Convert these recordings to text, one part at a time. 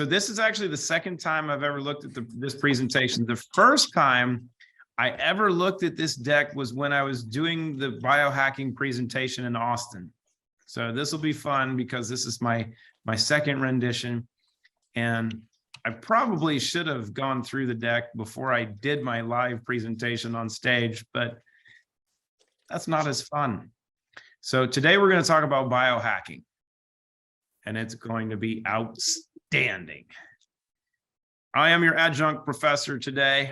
So this is actually the second time I've ever looked at this presentation. The first time I ever looked at this deck was when I was doing the biohacking presentation in Austin. So this will be fun because this is my second rendition, and I probably should have gone through the deck before I did my live presentation on stage, but that's not as fun. So today we're going to talk about biohacking, and it's going to be outstanding. I am your adjunct professor today,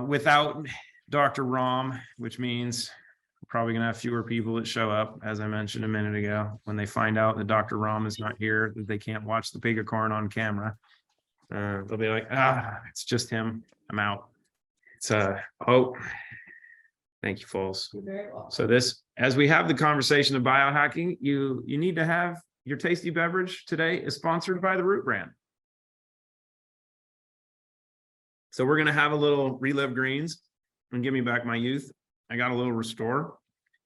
without Dr. Rahm, which means we're probably going to have fewer people that show up, as I mentioned a minute ago, when they find out that Dr. Rahm is not here, that they can't watch the pig corn on camera. They'll be like, it's just him. I'm out. It's thank you, Foles. You're very welcome. So this, as we have the conversation of biohacking, you need to have your tasty beverage today is sponsored by the Root brand. So we're going to have a little ReLive Greens and give me back my youth. I got a little Restore,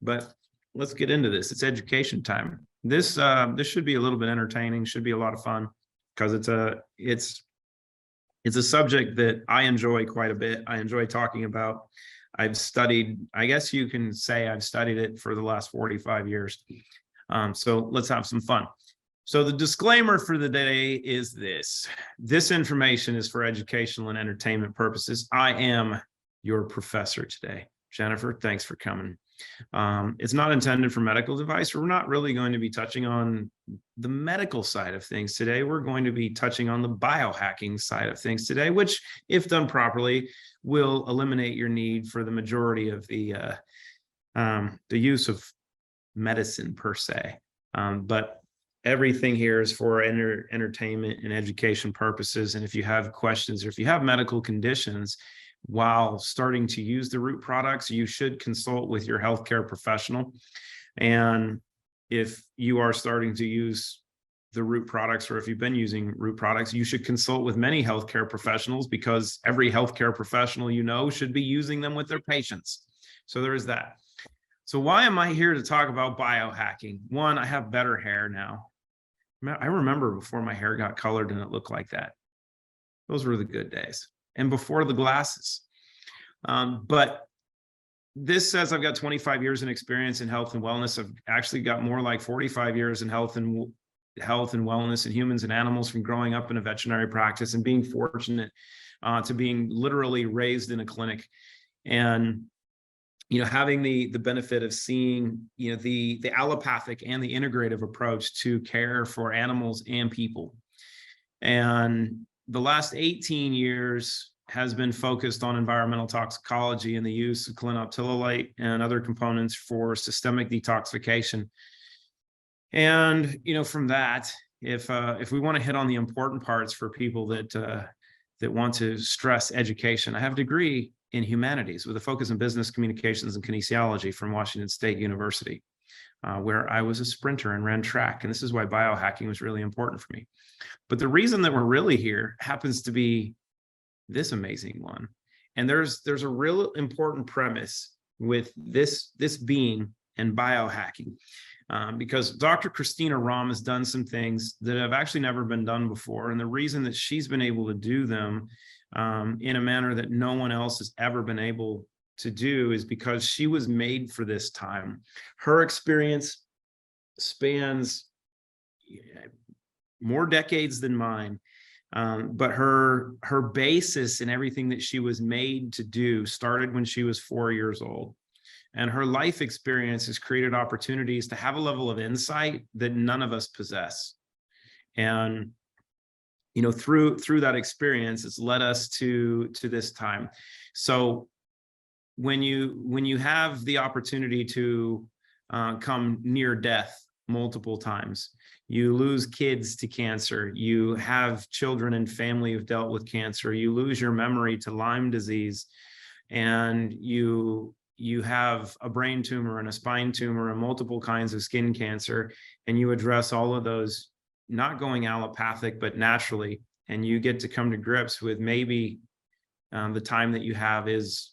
but let's get into this. It's education time. This should be a little bit entertaining, should be a lot of fun, because it's a subject that I enjoy quite a bit. I enjoy talking about. I've studied, I guess you can say I've studied it for the last 45 years. So let's have some fun. So the disclaimer for the day is this. This information is for educational and entertainment purposes. I am your professor today. Jennifer, thanks for coming. It's not intended for medical advice. We're not really going to be touching on the medical side of things today. We're going to be touching on the biohacking side of things today, which, if done properly, will eliminate your need for the majority of the use of medicine per se. But everything here is for entertainment and education purposes. And if you have questions or if you have medical conditions while starting to use the Root products, you should consult with your healthcare professional. And if you are starting to use the Root products, or if you've been using Root products, you should consult with many healthcare professionals, because every healthcare professional you know should be using them with their patients. So there is that. So why am I here to talk about biohacking? One, I have better hair now. I remember before my hair got colored and it looked like that. Those were the good days. And before the glasses. But this says I've got 25 years in experience in health and wellness. I've actually got more like 45 years in health and wellness in humans and animals, from growing up in a veterinary practice and being fortunate to being literally raised in a clinic. And having the benefit of seeing, the allopathic and the integrative approach to care for animals and people. And the last 18 years has been focused on environmental toxicology and the use of clinoptilolite and other components for systemic detoxification. And, from that, if we want to hit on the important parts for people that want to stress education, I have a degree in humanities with a focus in business communications and kinesiology from Washington State University, where I was a sprinter and ran track. And this is why biohacking was really important for me. But the reason that we're really here happens to be this amazing one. And there's a real important premise with this being and biohacking, because Dr. Christina Rahm has done some things that have actually never been done before. And the reason that she's been able to do them in a manner that no one else has ever been able to do is because she was made for this time. Her experience spans more decades than mine, but her basis in everything that she was made to do started when she was 4 years old. And her life experience has created opportunities to have a level of insight that none of us possess. And through that experience, it's led us to this time. So when you have the opportunity to come near death multiple times, you lose kids to cancer, you have children and family who've dealt with cancer, you lose your memory to Lyme disease, and you have a brain tumor and a spine tumor and multiple kinds of skin cancer, and you address all of those, not going allopathic, but naturally, and you get to come to grips with maybe the time that you have is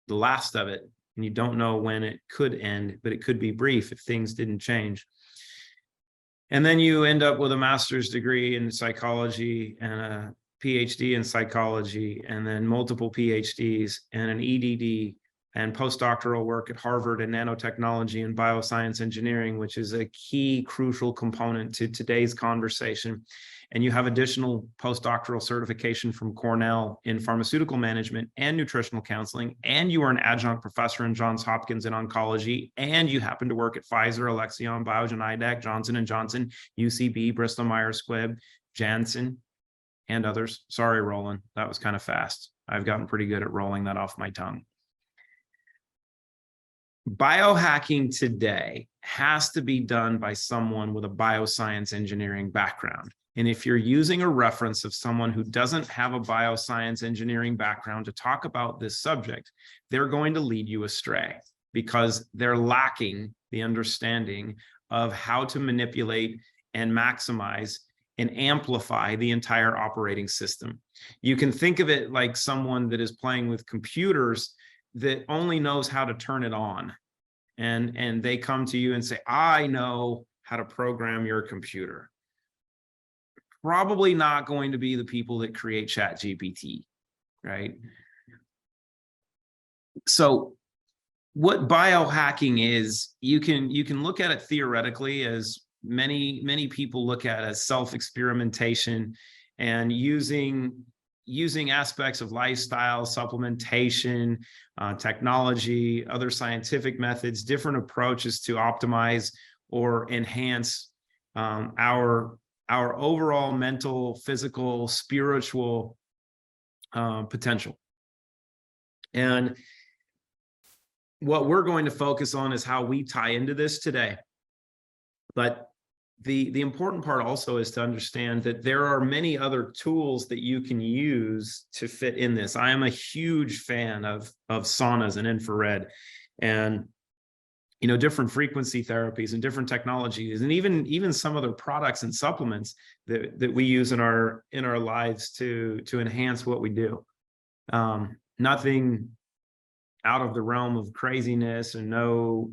the last of it, and you don't know when it could end, but it could be brief if things didn't change. And then you end up with a master's degree in psychology and a PhD in psychology, and then multiple PhDs and an EDD and postdoctoral work at Harvard in nanotechnology and bioscience engineering, which is a key crucial component to today's conversation. And you have additional postdoctoral certification from Cornell in pharmaceutical management and nutritional counseling, and you are an adjunct professor in Johns Hopkins in oncology, and you happen to work at Pfizer, Alexion, Biogen, IDAC, Johnson & Johnson, UCB, Bristol Myers Squibb, Janssen, and others. Sorry, Roland, that was kind of fast. I've gotten pretty good at rolling that off my tongue. Biohacking today has to be done by someone with a bioscience engineering background. And if you're using a reference of someone who doesn't have a bioscience engineering background to talk about this subject, they're going to lead you astray because they're lacking the understanding of how to manipulate and maximize and amplify the entire operating system. You can think of it like someone that is playing with computers that only knows how to turn it on. And they come to you and say, I know how to program your computer. Probably not going to be the people that create ChatGPT, right? So what biohacking is, you can look at it theoretically, as many people look at it as self-experimentation and using aspects of lifestyle, supplementation, technology, other scientific methods, different approaches to optimize or enhance our overall mental, physical, spiritual potential. And what we're going to focus on is how we tie into this today. But the important part also is to understand that there are many other tools that you can use to fit in this. I am a huge fan of saunas and infrared and different frequency therapies and different technologies, and even some other products and supplements that we use in our lives to enhance what we do. Nothing out of the realm of craziness, and no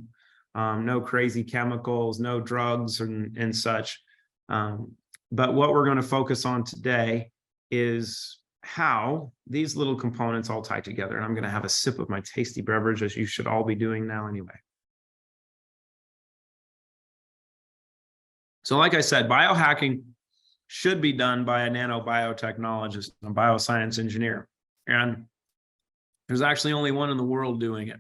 crazy chemicals, no drugs and such. But what we're going to focus on today is how these little components all tie together. And I'm going to have a sip of my tasty beverage, as you should all be doing now anyway. So like I said, biohacking should be done by a nanobiotechnologist, a bioscience engineer. And there's actually only one in the world doing it.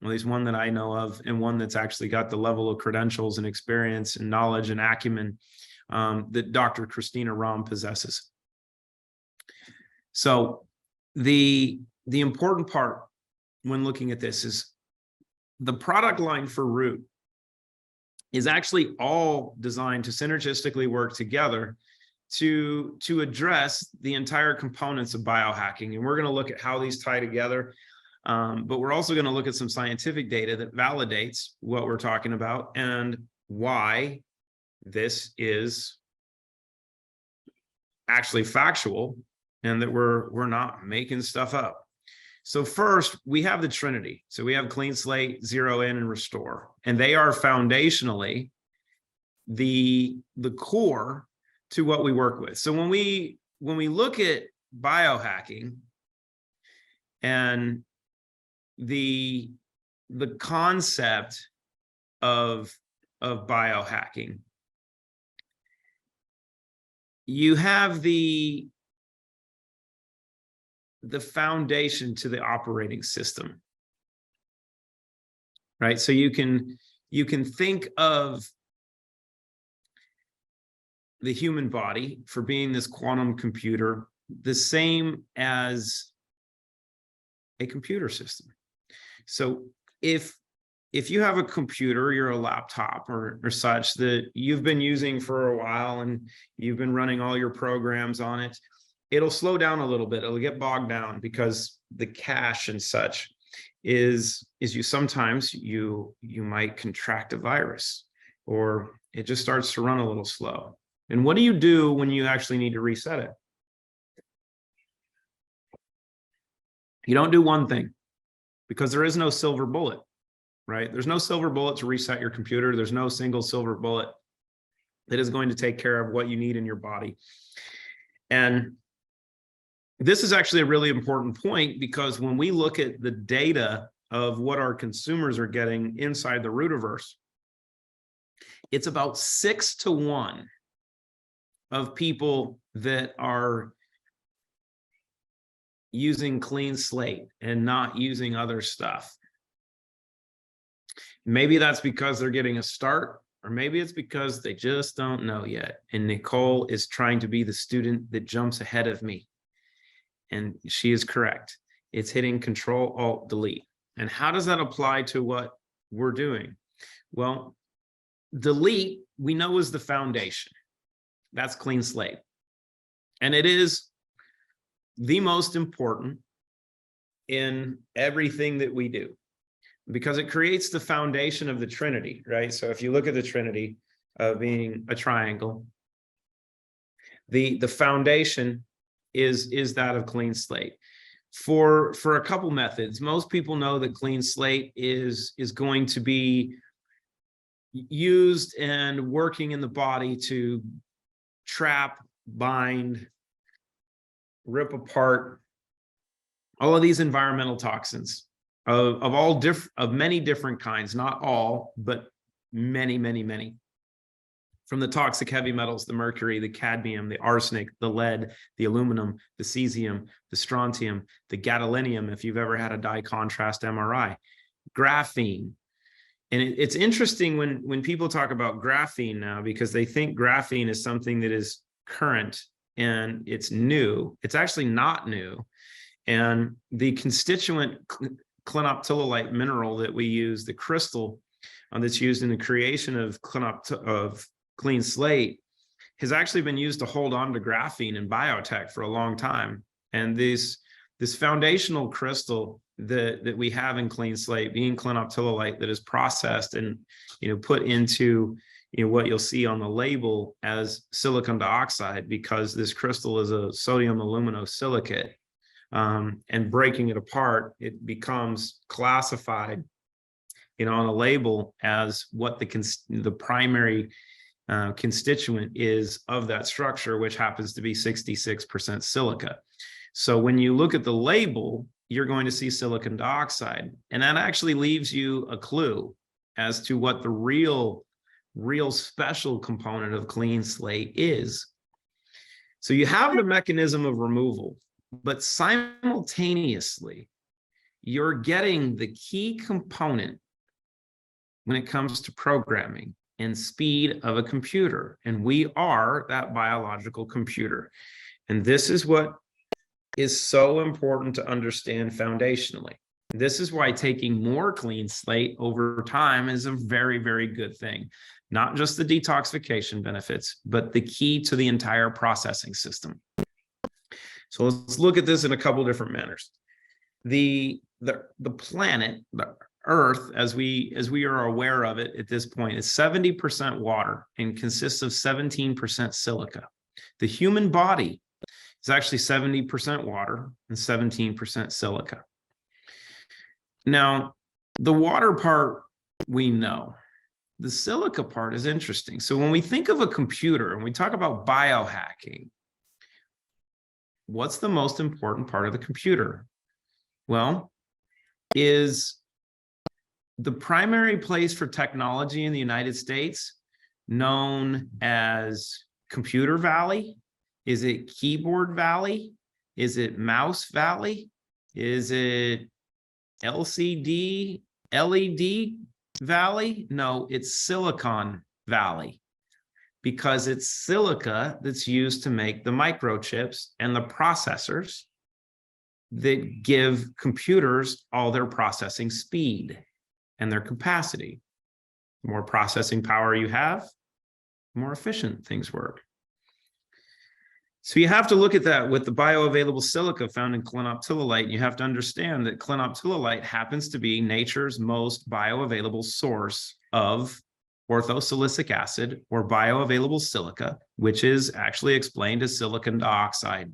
At least one that I know of, and one that's actually got the level of credentials and experience and knowledge and acumen that Dr. Christina Rahm possesses. So the important part when looking at this is the product line for Root is actually all designed to synergistically work together to address the entire components of biohacking. And we're going to look at how these tie together. But we're also going to look at some scientific data that validates what we're talking about and why this is actually factual and that we're not making stuff up. So first, we have the Trinity. So we have Clean Slate, Zero In, and Restore. And they are foundationally the core to what we work with. So when we look at biohacking and the concept of biohacking, you have the foundation to the operating system, right? So you can think of the human body for being this quantum computer, the same as a computer system. So if you have a computer, you're a laptop or such that you've been using for a while and you've been running all your programs on it, it'll slow down a little bit. It'll get bogged down because the cache and such is sometimes you might contract a virus, or it just starts to run a little slow. And what do you do when you actually need to reset it? You don't do one thing, because there is no silver bullet, right? There's no silver bullet to reset your computer. There's no single silver bullet that is going to take care of what you need in your body. And this is actually a really important point, because when we look at the data of what our consumers are getting inside the Rootiverse, it's about 6-to-1 of people that are using Clean Slate and not using other stuff. Maybe that's because they're getting a start, or maybe it's because they just don't know yet. And Nicole is trying to be the student that jumps ahead of me. And she is correct. It's hitting Control, Alt, Delete. And how does that apply to what we're doing? Well, delete, we know, is the foundation. That's Clean Slate. And it is the most important in everything that we do, because it creates the foundation of the Trinity, right? So if you look at the Trinity being a triangle, the foundation is that of Clean Slate. For a couple methods, most people know that Clean Slate is going to be used and working in the body to trap, bind, rip apart all of these environmental toxins of many different kinds, not all, but many, many, many. From the toxic heavy metals, the mercury, the cadmium, the arsenic, the lead, the aluminum, the cesium, the strontium, the gadolinium, if you've ever had a dye contrast MRI, graphene. And it's interesting when people talk about graphene now, because they think graphene is something that is current and it's new. It's actually not new. And the constituent clinoptilolite mineral that we use, the crystal that's used in the creation of Clean Slate, has actually been used to hold on to graphene in biotech for a long time. And this foundational crystal that we have in Clean Slate, being clinoptilolite, that is processed and put into what you'll see on the label as silicon dioxide, because this crystal is a sodium aluminosilicate, and breaking it apart, it becomes classified on a label as what the primary constituent is of that structure, which happens to be 66% silica. So when you look at the label, you're going to see silicon dioxide, and that actually leaves you a clue as to what the real special component of Clean Slate is. So you have the mechanism of removal, but simultaneously, you're getting the key component when it comes to programming and speed of a computer. And we are that biological computer. And this is what is so important to understand foundationally. This is why taking more Clean Slate over time is a very, very good thing. Not just the detoxification benefits, but the key to the entire processing system. So let's look at this in a couple different manners. The planet, the Earth, as we are aware of it at this point, is 70% water and consists of 17% silica. The human body is actually 70% water and 17% silica. Now, the water part we know. The silica part is interesting. So when we think of a computer and we talk about biohacking, what's the most important part of the computer? Well, is the primary place for technology in the United States known as Computer Valley? Is it Keyboard Valley? Is it Mouse Valley? Is it LCD, LED Valley? No, it's Silicon Valley, because it's silica that's used to make the microchips and the processors that give computers all their processing speed and their capacity. The more processing power you have, the more efficient things work. So you have to look at that with the bioavailable silica found in clinoptilolite. You have to understand that clinoptilolite happens to be nature's most bioavailable source of orthosilicic acid, or bioavailable silica, which is actually explained as silicon dioxide.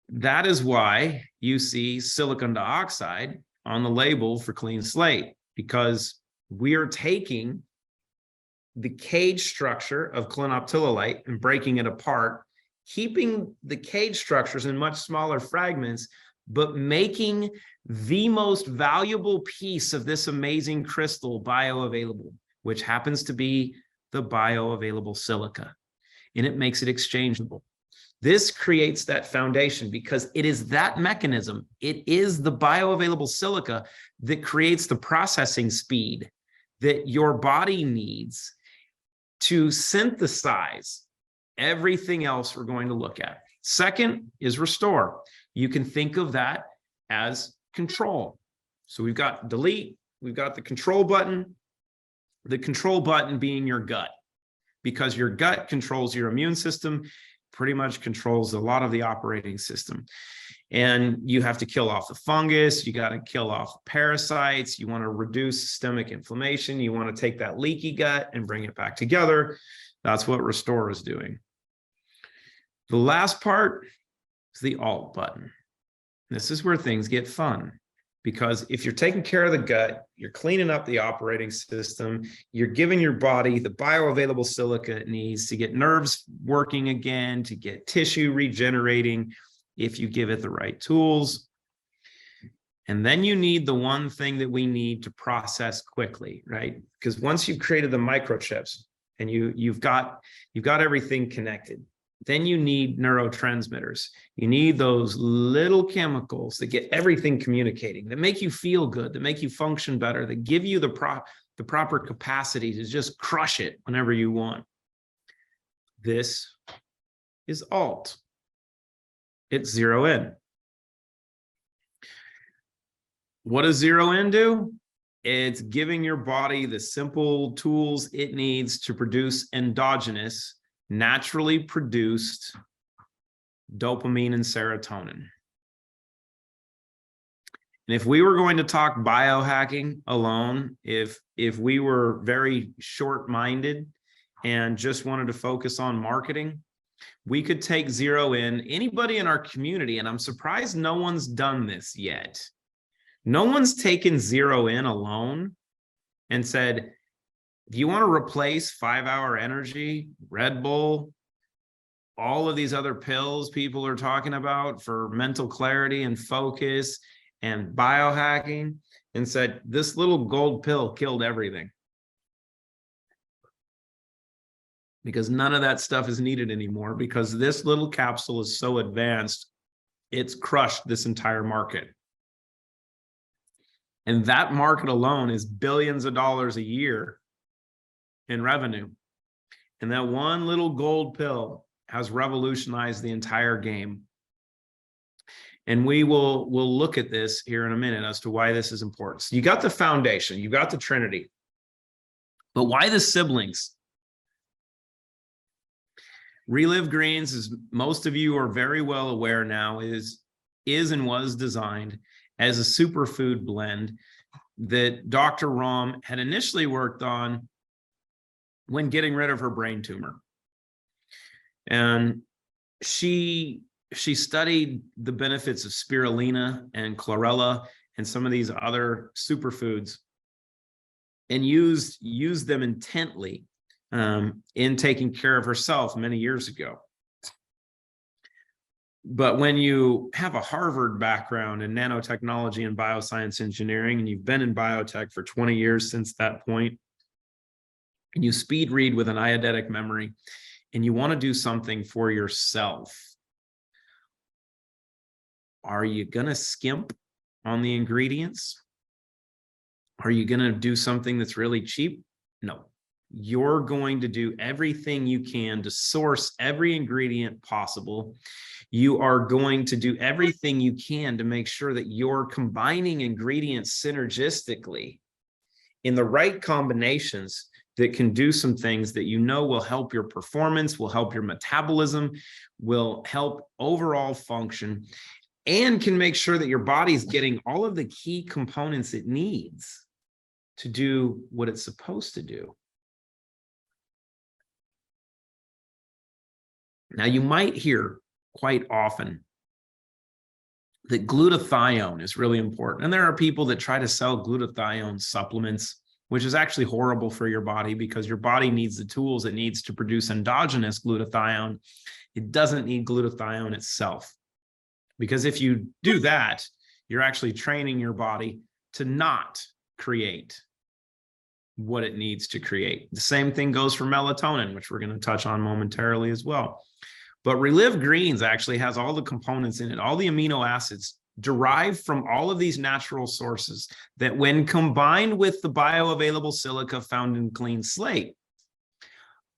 That is why you see silicon dioxide on the label for Clean Slate, because we are taking the cage structure of clinoptilolite and breaking it apart, keeping the cage structures in much smaller fragments, but making the most valuable piece of this amazing crystal bioavailable, which happens to be the bioavailable silica, and it makes it exchangeable. This creates that foundation because it is that mechanism. It is the bioavailable silica that creates the processing speed that your body needs to synthesize everything else we're going to look at. Second is restore. You can think of that as control. So we've got delete, we've got the control button being your gut, because your gut controls your immune system, pretty much controls a lot of the operating system. And you have to kill off the fungus, you got to kill off parasites, you want to reduce systemic inflammation, you want to take that leaky gut and bring it back together. That's what restore is doing. The last part is the alt button. This is where things get fun, because if you're taking care of the gut, you're cleaning up the operating system, you're giving your body the bioavailable silica it needs to get nerves working again, to get tissue regenerating, if you give it the right tools. And then you need the one thing that we need to process quickly, right? Because once you've created the microchips and you've got everything connected, then you need neurotransmitters. You need those little chemicals that get everything communicating, that make you feel good, that make you function better, that give you the proper capacity to just crush it whenever you want. This is alt. It's zero in. What does zero in do? It's giving your body the simple tools it needs to produce endogenous, naturally produced dopamine and serotonin. And if we were going to talk biohacking alone, if we were very short-minded and just wanted to focus on marketing, we could take zero in. Anybody in our community, and I'm surprised no one's done this yet. No one's taken zero in alone and said, if you want to replace 5-hour energy, Red Bull, all of these other pills people are talking about for mental clarity and focus and biohacking, and said, this little gold pill killed everything. Because none of that stuff is needed anymore, because this little capsule is so advanced, it's crushed this entire market. And that market alone is billions of dollars a year in revenue. And that one little gold pill has revolutionized the entire game. And we'll look at this here in a minute as to why this is important. So you got the foundation, you got the Trinity, but why the siblings? ReLive Greens, as most of you are very well aware now, is and was designed as a superfood blend that Dr. Rahm had initially worked on when getting rid of her brain tumor. And she studied the benefits of spirulina and chlorella and some of these other superfoods and used them intently in taking care of herself many years ago. But when you have a Harvard background in nanotechnology and bioscience engineering, and you've been in biotech for 20 years since that point, and you speed read with an eidetic memory, and you want to do something for yourself, are you going to skimp on the ingredients? Are you going to do something that's really cheap? No. You're going to do everything you can to source every ingredient possible. You are going to do everything you can to make sure that you're combining ingredients synergistically in the right combinations that can do some things that you know will help your performance, will help your metabolism, will help overall function, and can make sure that your body's getting all of the key components it needs to do what it's supposed to do. Now, you might hear quite often that glutathione is really important. And there are people that try to sell glutathione supplements which is actually horrible for your body because your body needs the tools it needs to produce endogenous glutathione. It doesn't need glutathione itself. Because if you do that, you're actually training your body to not create what it needs to create. The same thing goes for melatonin, which we're going to touch on momentarily as well. But ReLive Greens actually has all the components in it, all the amino acids derived from all of these natural sources that when combined with the bioavailable silica found in Clean Slate,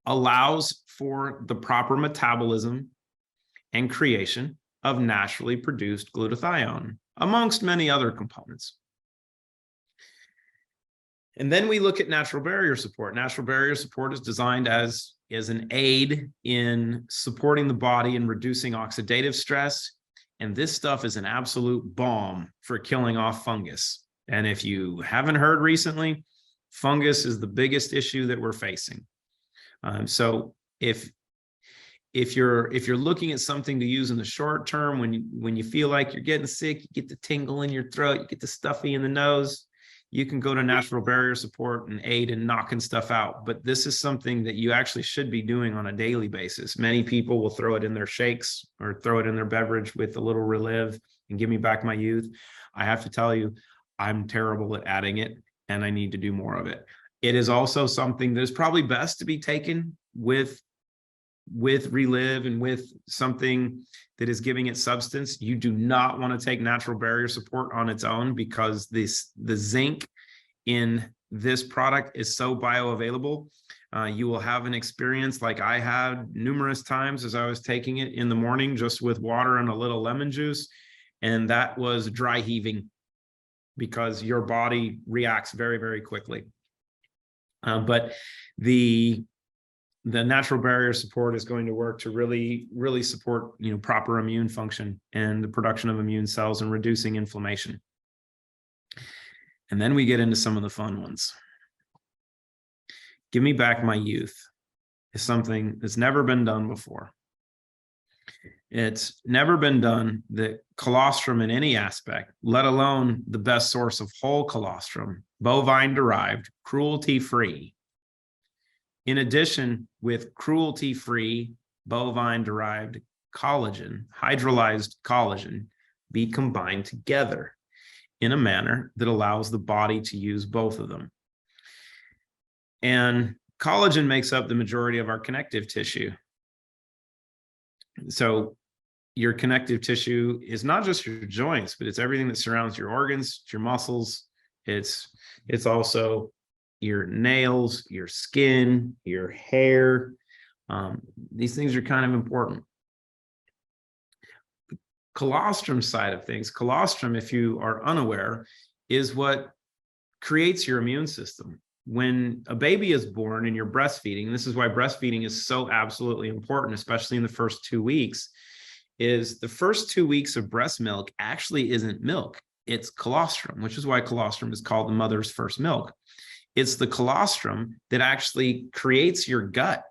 allows for the proper metabolism and creation of naturally produced glutathione, amongst many other components. And then we look at natural barrier support. Natural barrier support is designed as an aid in supporting the body and reducing oxidative stress. And this stuff is an absolute bomb for killing off fungus. And if you haven't heard recently, fungus is the biggest issue that we're facing. So if you're looking at something to use in the short term, when you feel like you're getting sick, you get the tingle in your throat, you get the stuffy in the nose, you can go to natural barrier support and aid in knocking stuff out. But this is something that you actually should be doing on a daily basis. Many people will throw it in their shakes or throw it in their beverage with a little ReLive and give me back my youth. I have to tell you, I'm terrible at adding it and I need to do more of it. It is also something that is probably best to be taken with ReLive and with something that is giving it substance. You do not want to take natural barrier support on its own because the zinc in this product is so bioavailable. You will have an experience like I had numerous times as I was taking it in the morning just with water and a little lemon juice, and that was dry heaving because your body reacts very, very quickly. But the natural barrier support is going to work to really, really support, proper immune function and the production of immune cells and reducing inflammation. And then we get into some of the fun ones. Give me back my youth is something that's never been done before. It's never been done that colostrum in any aspect, let alone the best source of whole colostrum, bovine derived, cruelty-free. In addition, with cruelty-free bovine-derived collagen, hydrolyzed collagen, be combined together in a manner that allows the body to use both of them. And collagen makes up the majority of our connective tissue. So your connective tissue is not just your joints, but it's everything that surrounds your organs, it's your muscles. It's also your nails, your skin, your hair. These things are kind of important. The colostrum side of things, colostrum, if you are unaware, is what creates your immune system. When a baby is born and you're breastfeeding, this is why breastfeeding is so absolutely important, especially in the first 2 weeks, is the first 2 weeks of breast milk actually isn't milk, it's colostrum, which is why colostrum is called the mother's first milk. It's the colostrum that actually creates your gut.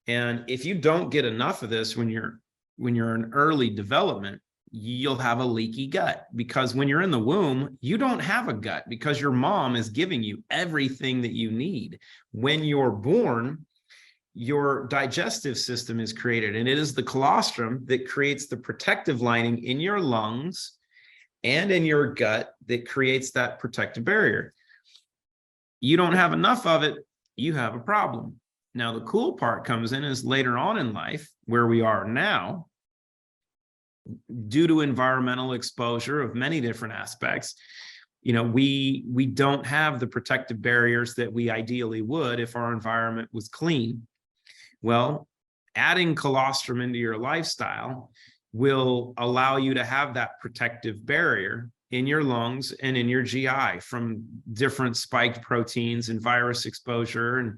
And if you don't get enough of this when you're in early development, you'll have a leaky gut, because when you're in the womb, you don't have a gut because your mom is giving you everything that you need. When you're born, your digestive system is created, and it is the colostrum that creates the protective lining in your lungs and in your gut that creates that protective barrier. You don't have enough of it, you have a problem. Now, the cool part comes in is later on in life, where we are now, due to environmental exposure of many different aspects, we don't have the protective barriers that we ideally would if our environment was clean. Well, adding colostrum into your lifestyle will allow you to have that protective barrier in your lungs and in your GI from different spiked proteins and virus exposure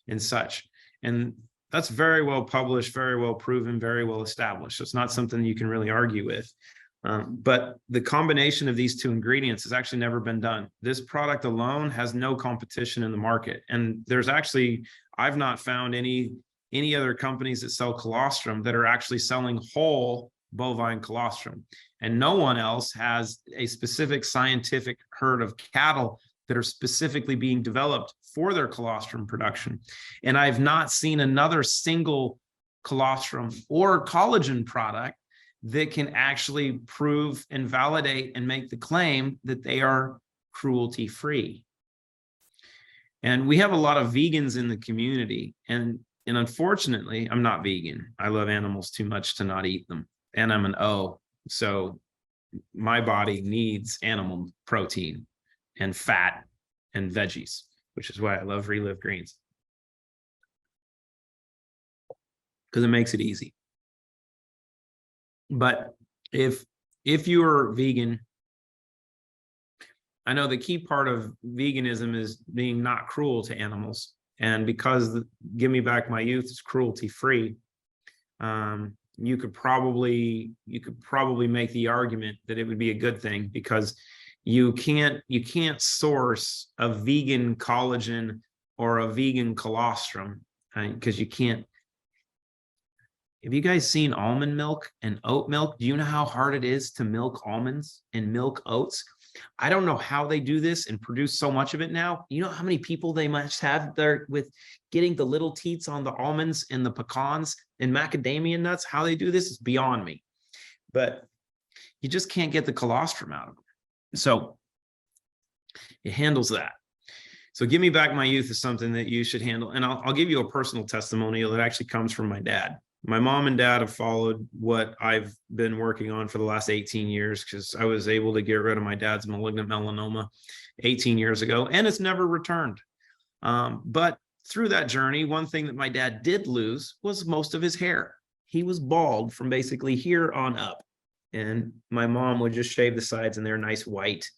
and such. And that's very well published, very well proven, very well established. So it's not something you can really argue with. But the combination of these two ingredients has actually never been done. This product alone has no competition in the market. And there's actually, I've not found any other companies that sell colostrum that are actually selling whole bovine colostrum. And no one else has a specific scientific herd of cattle that are specifically being developed for their colostrum production. And I've not seen another single colostrum or collagen product that can actually prove and validate and make the claim that they are cruelty-free. And we have a lot of vegans in the community. And unfortunately, I'm not vegan. I love animals too much to not eat them. And I'm an O. So my body needs animal protein and fat and veggies, which is why I love ReLive Greens. Because it makes it easy. But if you're vegan, I know the key part of veganism is being not cruel to animals. And because Give Me Back My Youth is cruelty-free, you could probably make the argument that it would be a good thing, because you can't source a vegan collagen or a vegan colostrum, because you can't. Have you guys seen almond milk and oat milk? Do you know how hard it is to milk almonds and milk oats? I don't know how they do this and produce so much of it now. You know how many people they must have there with getting the little teats on the almonds and the pecans and macadamia nuts? How they do this is beyond me. But you just can't get the colostrum out of them. So it handles that. So Give Me Back My Youth is something that you should handle. And I'll give you a personal testimonial that actually comes from my dad. My mom and dad have followed what I've been working on for the last 18 years, because I was able to get rid of my dad's malignant melanoma 18 years ago, and it's never returned. But through that journey, one thing that my dad did lose was most of his hair. He was bald from basically here on up. And my mom would just shave the sides and they're nice white,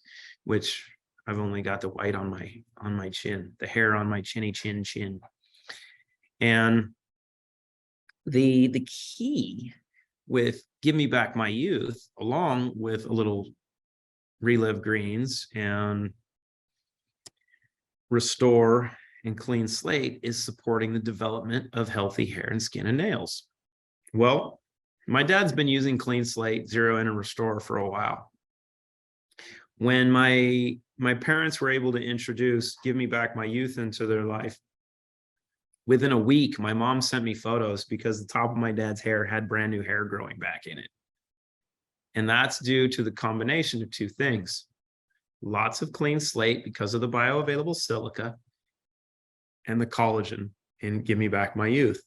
which I've only got the white on my chin, the hair on my chinny chin. And the key with Give Me Back My Youth, along with a little ReLive Greens and Restore and Clean Slate, is supporting the development of healthy hair and skin and nails. Well, my dad's been using Clean Slate, Zero In, and Restore for a while. When my parents were able to introduce Give Me Back My Youth into their life, within a week, my mom sent me photos because the top of my dad's hair had brand new hair growing back in it. And that's due to the combination of two things. Lots of Clean Slate because of the bioavailable silica, and the collagen in Give Me Back My Youth.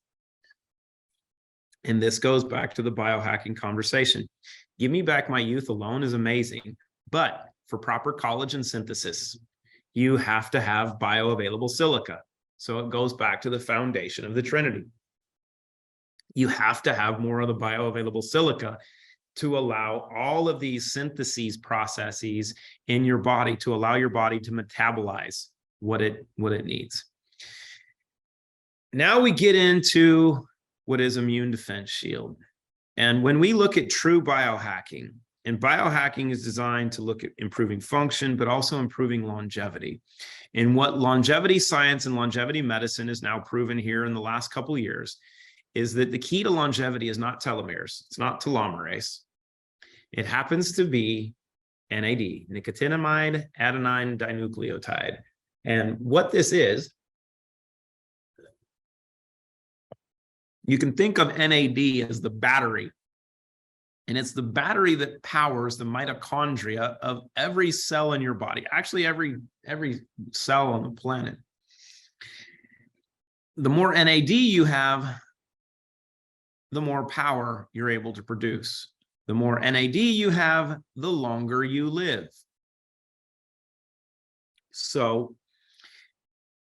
And this goes back to the biohacking conversation. Give Me Back My Youth alone is amazing, but for proper collagen synthesis, you have to have bioavailable silica. So it goes back to the foundation of the Trinity. You have to have more of the bioavailable silica to allow all of these syntheses processes in your body, to allow your body to metabolize what it needs. Now we get into what is immune defense shield. And when we look at true biohacking, and biohacking is designed to look at improving function, but also improving longevity. And what longevity science and longevity medicine is now proven here in the last couple of years is that the key to longevity is not telomeres. It's not telomerase. It happens to be NAD, nicotinamide adenine dinucleotide. And what this is, you can think of NAD as the battery. And it's the battery that powers the mitochondria of every cell in your body, actually every cell on the planet. The more NAD you have, the more power you're able to produce. The more NAD you have, the longer you live. So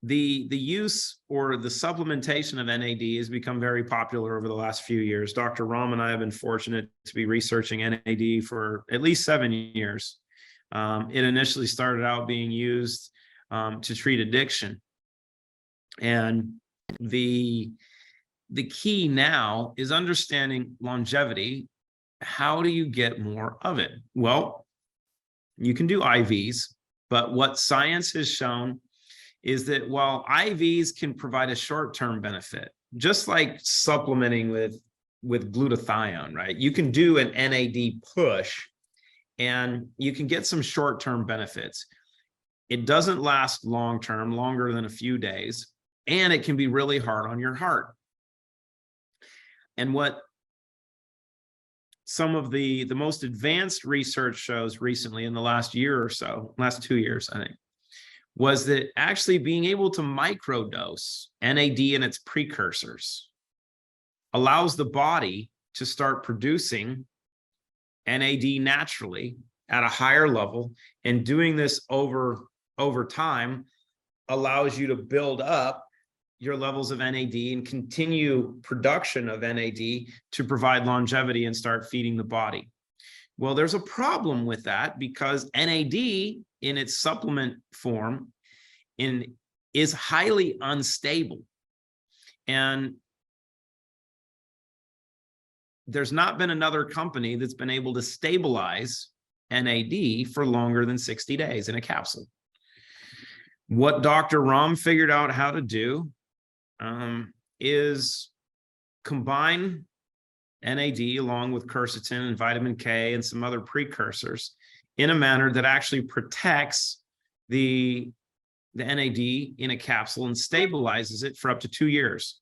the use or the supplementation of NAD has become very popular over the last few years. Dr. Rahm and I have been fortunate to be researching NAD for at least 7 years. It initially started out being used to treat addiction. And the key now is understanding longevity. How do you get more of it? Well, you can do IVs, but what science has shown is that while IVs can provide a short-term benefit, just like supplementing with glutathione, right? You can do an NAD push and you can get some short-term benefits. It doesn't last long-term, longer than a few days, and it can be really hard on your heart. And what some of the most advanced research shows recently in the last year or so, last 2 years, I think, was that actually being able to microdose NAD and its precursors allows the body to start producing NAD naturally at a higher level, and doing this over time allows you to build up your levels of NAD and continue production of NAD to provide longevity and start feeding the body. Well, there's a problem with that because NAD in its supplement form is highly unstable. And there's not been another company that's been able to stabilize NAD for longer than 60 days in a capsule. What Dr. Rahm figured out how to do is combine NAD along with quercetin and vitamin K and some other precursors in a manner that actually protects the NAD in a capsule and stabilizes it for up to 2 years.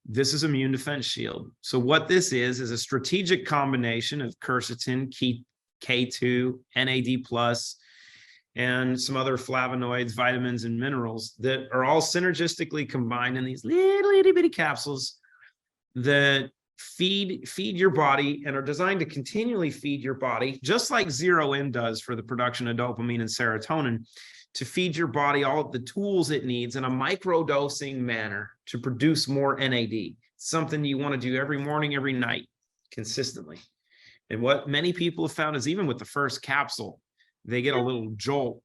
This is immune defense shield. So what this is a strategic combination of quercetin, K2, NAD+, and some other flavonoids, vitamins, and minerals that are all synergistically combined in these little itty bitty capsules that feed your body and are designed to continually feed your body, just like Zero In does for the production of dopamine and serotonin, to feed your body all of the tools it needs in a microdosing manner to produce more NAD. Something you want to do every morning, every night, consistently. And what many people have found is even with the first capsule, they get a little jolt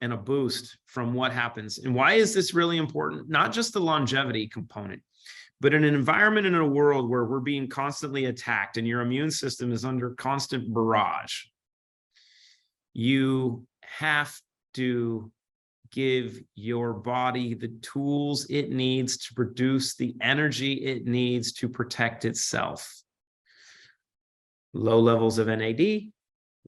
and a boost from what happens. And why is this really important? Not just the longevity component, but in an environment, in a world where we're being constantly attacked and your immune system is under constant barrage, you have to give your body the tools it needs to produce the energy it needs to protect itself. Low levels of NAD,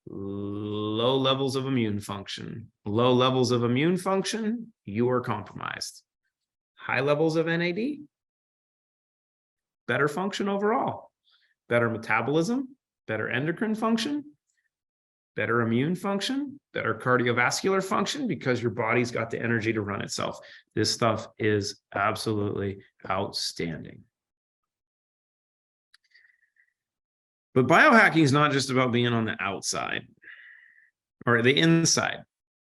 low levels of immune function. Low levels of immune function, you are compromised. High levels of NAD, better function overall, better metabolism, better endocrine function, better immune function, better cardiovascular function, because your body's got the energy to run itself. This stuff is absolutely outstanding. But biohacking is not just about being on the outside or the inside.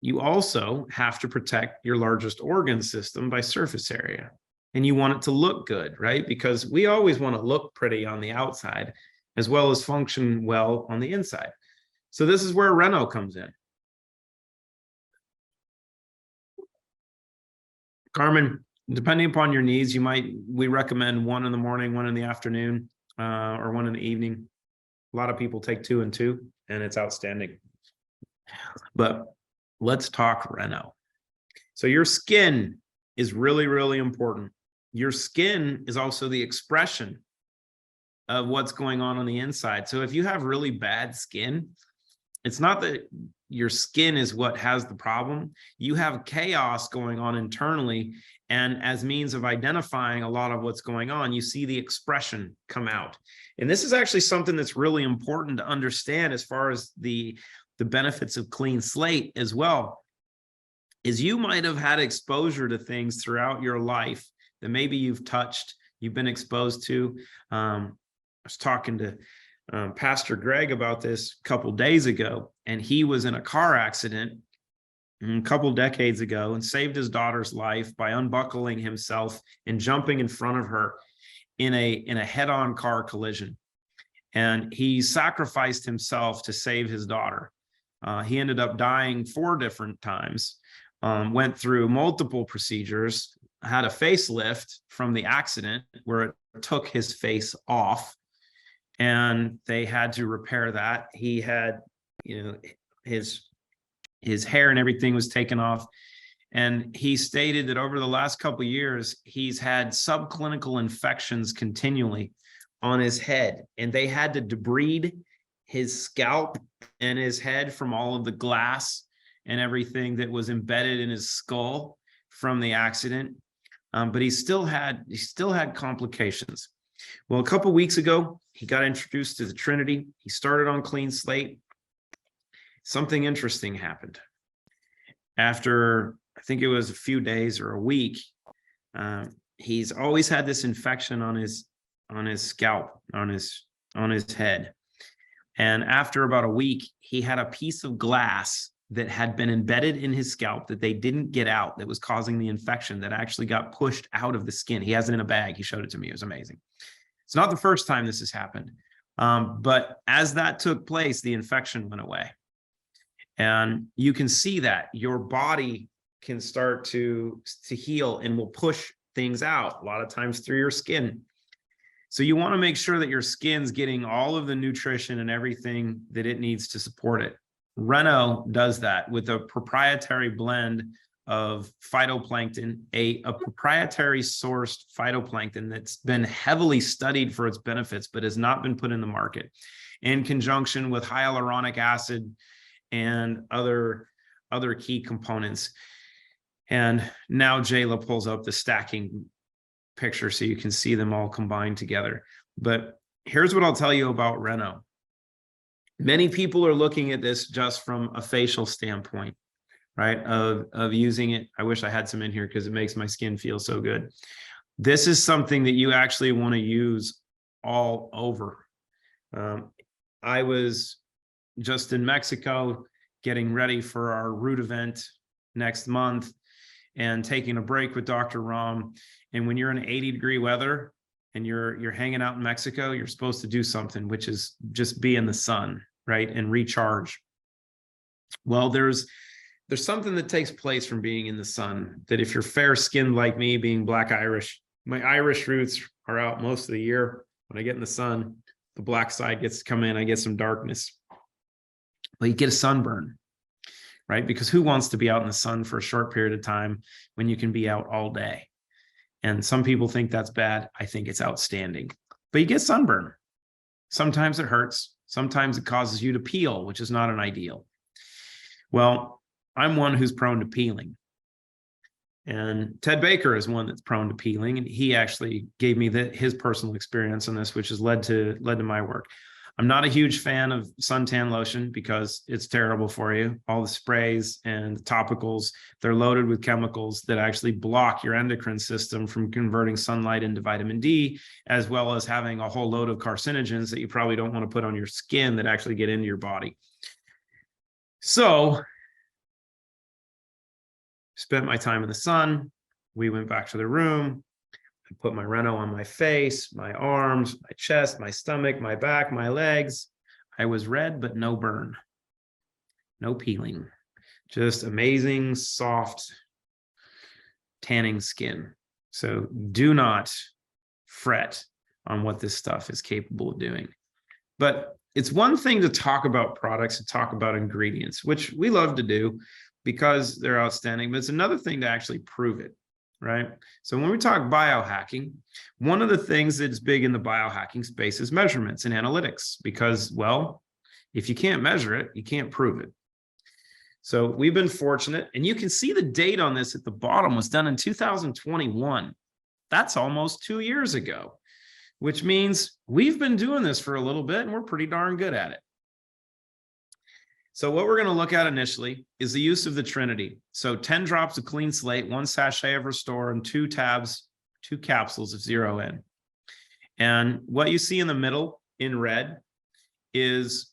You also have to protect your largest organ system by surface area. And you want it to look good, right? Because we always want to look pretty on the outside as well as function well on the inside. So this is where Reno comes in. Carmen, depending upon your needs, we recommend 1 in the morning, 1 in the afternoon, or 1 in the evening. A lot of people take 2 and 2, and it's outstanding. But let's talk Reno. So your skin is really, really important. Your skin is also the expression of what's going on the inside. So if you have really bad skin, it's not that your skin is what has the problem. You have chaos going on internally, and as means of identifying a lot of what's going on, you see the expression come out. And this is actually something that's really important to understand as far as the benefits of Clean Slate as well, is you might have had exposure to things throughout your life that maybe you've touched, you've been exposed to. I was talking to Pastor Greg about this a couple days ago, and he was in a car accident a couple decades ago and saved his daughter's life by unbuckling himself and jumping in front of her in a head-on car collision. And he sacrificed himself to save his daughter. He ended up dying 4 different times, went through multiple procedures, had a facelift from the accident where it took his face off, and they had to repair that. He had, his hair and everything was taken off. And he stated that over the last couple of years, he's had subclinical infections continually on his head, and they had to debride his scalp and his head from all of the glass and everything that was embedded in his skull from the accident. But he still had complications. Well, a couple weeks ago, he got introduced to the Trinity. He started on Clean Slate. Something interesting happened. After, I think it was a few days or a week, he's always had this infection on his scalp, on his head. And after about a week, he had a piece of glass that had been embedded in his scalp that they didn't get out, that was causing the infection, that actually got pushed out of the skin. He has it in a bag. He showed it to me. It was amazing. It's not the first time this has happened. But as that took place, the infection went away. And you can see that your body can start to heal and will push things out a lot of times through your skin. So you want to make sure that your skin's getting all of the nutrition and everything that it needs to support it. Reno does that with a proprietary blend of phytoplankton, a proprietary sourced phytoplankton that's been heavily studied for its benefits, but has not been put in the market, in conjunction with hyaluronic acid and other key components. And now Jayla pulls up the stacking picture so you can see them all combined together. But here's what I'll tell you about Reno. Many people are looking at this just from a facial standpoint, right? Of using it. I wish I had some in here because it makes my skin feel so good. This is something that you actually want to use all over. I was just in Mexico getting ready for our Root event next month and taking a break with Dr. Rahm. And when you're in 80-degree weather and you're hanging out in Mexico, you're supposed to do something, which is just be in the sun, right? And recharge. Well, there's something that takes place from being in the sun that if you're fair-skinned like me, being Black Irish, my Irish roots are out most of the year. When I get in the sun, the black side gets to come in, I get some darkness. But you get a sunburn, right? Because who wants to be out in the sun for a short period of time when you can be out all day? And some people think that's bad. I think it's outstanding. But you get sunburn. Sometimes it hurts. Sometimes it causes you to peel, which is not an ideal. Well, I'm one who's prone to peeling. And Ted Baker is one that's prone to peeling. And he actually gave me his personal experience on this, which has led to my work. I'm not a huge fan of suntan lotion because it's terrible for you. All the sprays and the topicals, they're loaded with chemicals that actually block your endocrine system from converting sunlight into vitamin D, as well as having a whole load of carcinogens that you probably don't want to put on your skin that actually get into your body. So, spent my time in the sun. We went back to the room. I put my Reno on my face, my arms, my chest, my stomach, my back, my legs. I was red, but no burn, no peeling, just amazing, soft, tanning skin. So do not fret on what this stuff is capable of doing. But it's one thing to talk about products, to talk about ingredients, which we love to do because they're outstanding, but it's another thing to actually prove it. Right? So when we talk biohacking, one of the things that's big in the biohacking space is measurements and analytics, because, well, if you can't measure it, you can't prove it. So we've been fortunate, and you can see the date on this at the bottom was done in 2021. That's almost 2 years ago, which means we've been doing this for a little bit and we're pretty darn good at it. So what we're going to look at initially is the use of the Trinity. So 10 drops of Clean Slate, 1 sachet of Restore, and 2 capsules of 0N. And what you see in the middle in red is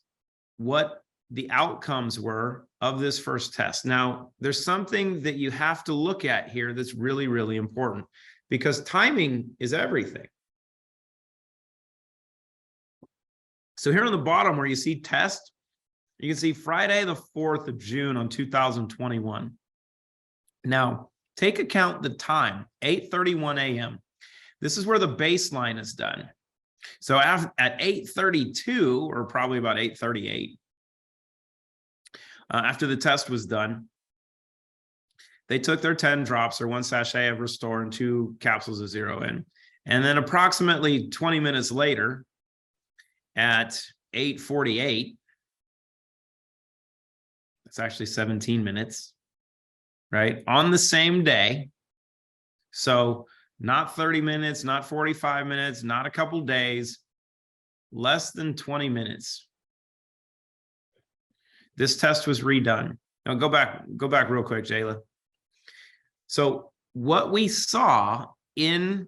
what the outcomes were of this first test. Now, there's something that you have to look at here that's really, really important, because timing is everything. So here on the bottom where you see test, you can see Friday, the 4th of June on 2021. Now, take account the time, 8:31 a.m. This is where the baseline is done. So at 8:32, or probably about 8:38, after the test was done, they took their 10 drops or 1 sachet of Restore and 2 capsules of 0N. And then approximately 20 minutes later, at 8:48, It's actually 17 minutes, right? On the same day. So not 30 minutes, not 45 minutes, not a couple days, less than 20 minutes. This test was redone. Now go back real quick, Jayla. So what we saw in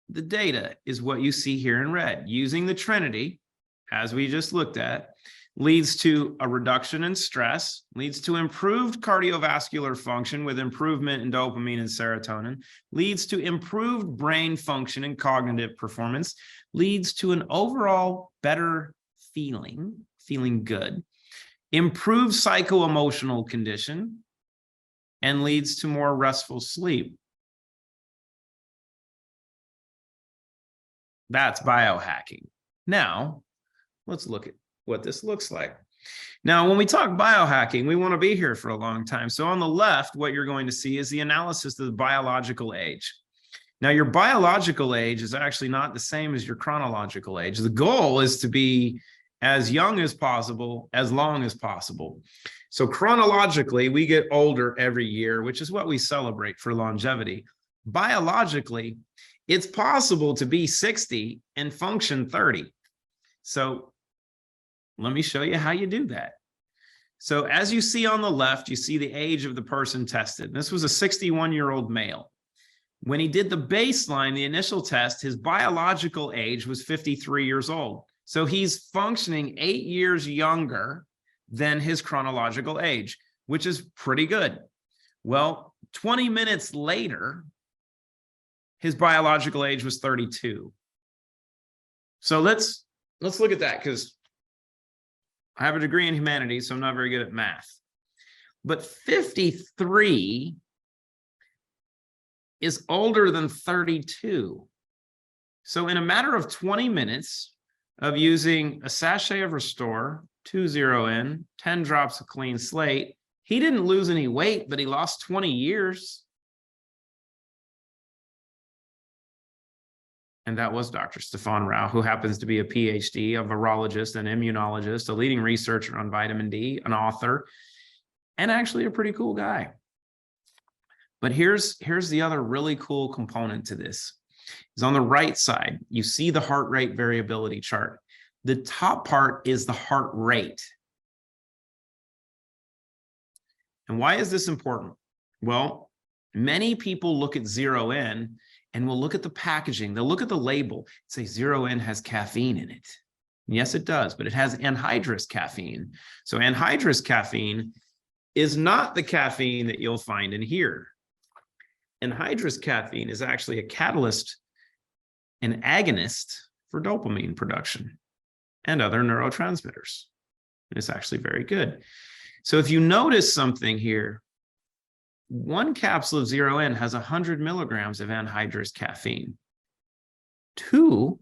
the data is what you see here in red. Using the Trinity, as we just looked at, leads to a reduction in stress, leads to improved cardiovascular function with improvement in dopamine and serotonin, leads to improved brain function and cognitive performance, leads to an overall better feeling good, improved psycho-emotional condition, and leads to more restful sleep. That's biohacking. Now, let's look at what this looks like. Now, when we talk biohacking, we want to be here for a long time. So on the left, what you're going to see is the analysis of the biological age. Now, your biological age is actually not the same as your chronological age. The goal is to be as young as possible, as long as possible. So chronologically, we get older every year, which is what we celebrate for longevity. Biologically, it's possible to be 60 and function 30. So let me show you how you do that. So as you see on the left, you see the age of the person tested. This was a 61-year-old male. When he did the baseline, the initial test, his biological age was 53 years old. So he's functioning 8 years younger than his chronological age, which is pretty good. Well, 20 minutes later, his biological age was 32. So let's look at that, because I have a degree in humanities, so I'm not very good at math. But 53 is older than 32. So in a matter of 20 minutes of using a sachet of Restore, 2-0N, 10 drops of Clean Slate, he didn't lose any weight, but he lost 20 years. And that was Dr. Stefan Rao, who happens to be a PhD, a virologist, an immunologist, a leading researcher on vitamin D, an author, and actually a pretty cool guy. But here's the other really cool component to this. Is on the right side, you see the heart rate variability chart. The top part is the heart rate. And why is this important? Well, many people look at 0N and we'll look at the packaging. They'll look at the label, say 0N has caffeine in it. And yes, it does, but it has anhydrous caffeine. So anhydrous caffeine is not the caffeine that you'll find in here. Anhydrous caffeine is actually a catalyst, an agonist for dopamine production and other neurotransmitters. And it's actually very good. So if you notice something here, one capsule of 0N has 100 milligrams of anhydrous caffeine. 2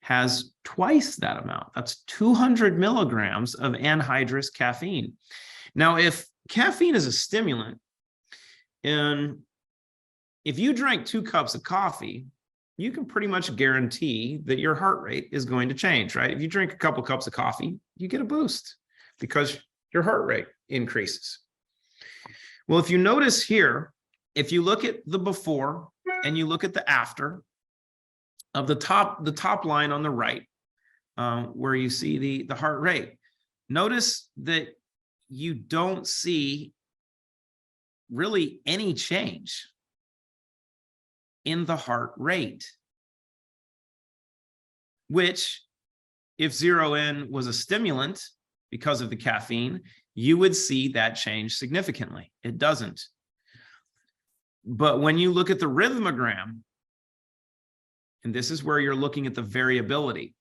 has twice that amount. That's 200 milligrams of anhydrous caffeine. Now, if caffeine is a stimulant, and if you drank 2 cups of coffee, you can pretty much guarantee that your heart rate is going to change, right? If you drink a couple cups of coffee, you get a boost because your heart rate increases. Well, if you notice here, if you look at the before and you look at the after of the top line on the right, where you see the heart rate, notice that you don't see really any change in the heart rate, which if 0N was a stimulant because of the caffeine, you would see that change significantly. It doesn't. But when you look at the rhythmogram, and this is where you're looking at the variability,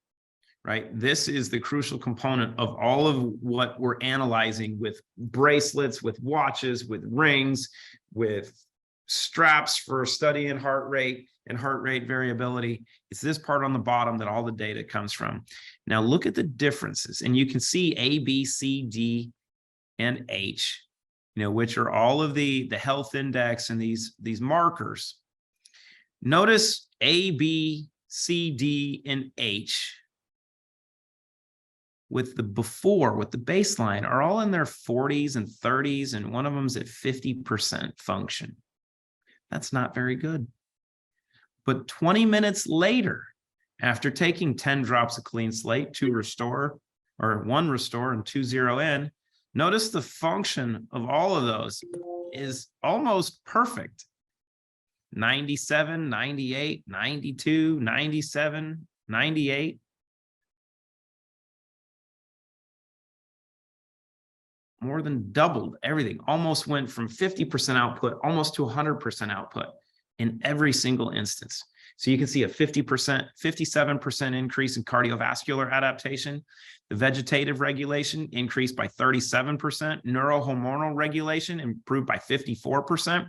right? This is the crucial component of all of what we're analyzing with bracelets, with watches, with rings, with straps for studying heart rate and heart rate variability. It's this part on the bottom that all the data comes from. Now look at the differences, and you can see A, B, C, D, and H, which are all of the health index and these markers. Notice A, B, C, D, and H with the before, with the baseline, are all in their 40s and 30s, and one of them's at 50% function. That's not very good. But 20 minutes later, after taking 10 drops of Clean Slate, 2 restore, or 1 restore and 2 zero in, notice the function of all of those is almost perfect. 97, 98, 92, 97, 98. More than doubled everything. Almost went from 50% output almost to 100% output in every single instance. So you can see a 50%, 57% increase in cardiovascular adaptation. The vegetative regulation increased by 37%. Neurohormonal regulation improved by 54%.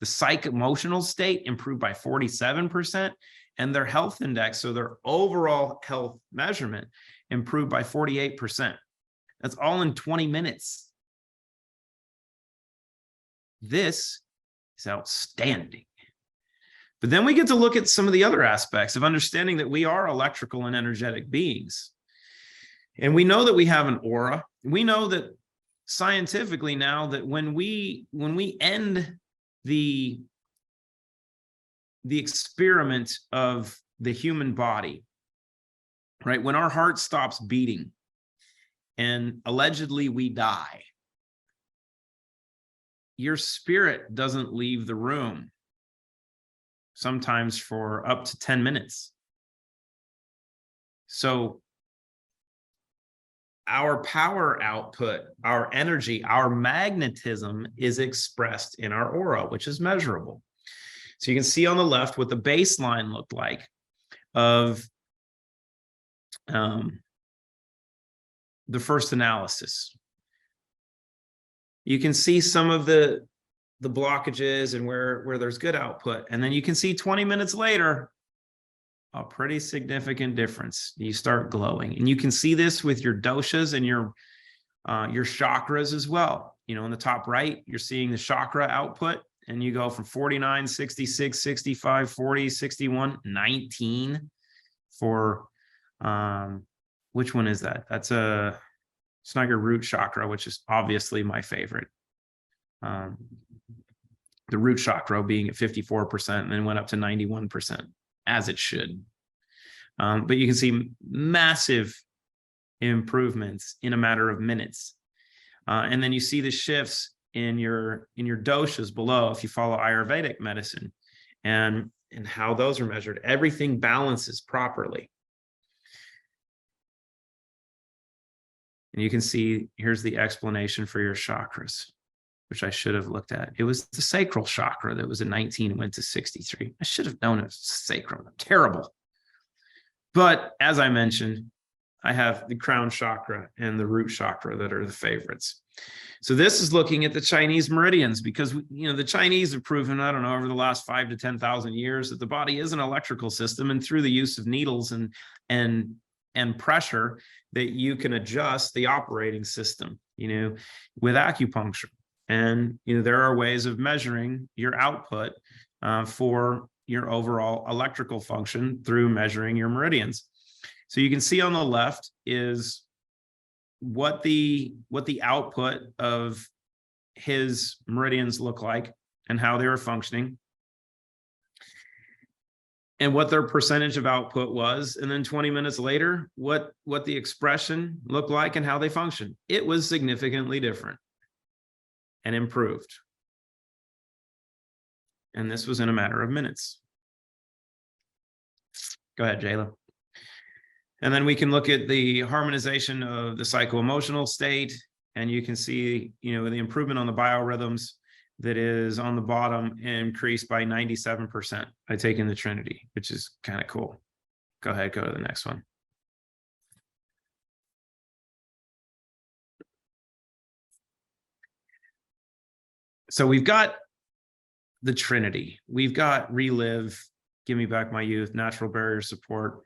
The psych-emotional state improved by 47%. And their health index, so their overall health measurement, improved by 48%. That's all in 20 minutes. This is outstanding. But then we get to look at some of the other aspects of understanding that we are electrical and energetic beings. And we know that we have an aura. We know that scientifically now that when we end the experiment of the human body, right? When our heart stops beating and allegedly we die, your spirit doesn't leave the room, sometimes for up to 10 minutes. So our power output, our energy, our magnetism is expressed in our aura, which is measurable. So you can see on the left what the baseline looked like of the first analysis. You can see some of the blockages and where there's good output. And then you can see 20 minutes later, a pretty significant difference. You start glowing. And you can see this with your doshas and your chakras as well. You know, in the top right, you're seeing the chakra output, and you go from 49, 66, 65, 40, 61, 19 for, which one is that? That's it's not your root chakra, which is obviously my favorite. The root chakra being at 54% and then went up to 91%, as it should. But you can see massive improvements in a matter of minutes. And then you see the shifts in your doshas below if you follow Ayurvedic medicine and how those are measured. Everything balances properly. And you can see, here's the explanation for your chakras, which I should have looked at. It was the sacral chakra that was at 19 and went to 63. I should have known it was sacral. Terrible. But as I mentioned, I have the crown chakra and the root chakra that are the favorites. So this is looking at the Chinese meridians, because the Chinese have proven, I don't know, over the last 5,000 to 10,000 years that the body is an electrical system, and through the use of needles and pressure that you can adjust the operating system, with acupuncture. And there are ways of measuring your output for your overall electrical function through measuring your meridians. So you can see on the left is what the output of his meridians look like and how they were functioning, and what their percentage of output was. And then 20 minutes later, what the expression looked like and how they function. It was significantly different and improved. And this was in a matter of minutes. Go ahead, Jayla. And then we can look at the harmonization of the psycho-emotional state. And you can see, the improvement on the biorhythms that is on the bottom increased by 97% by taking the Trinity, which is kind of cool. Go ahead, go to the next one. So we've got the Trinity. We've got ReLive, Give Me Back My Youth, Natural Barrier Support,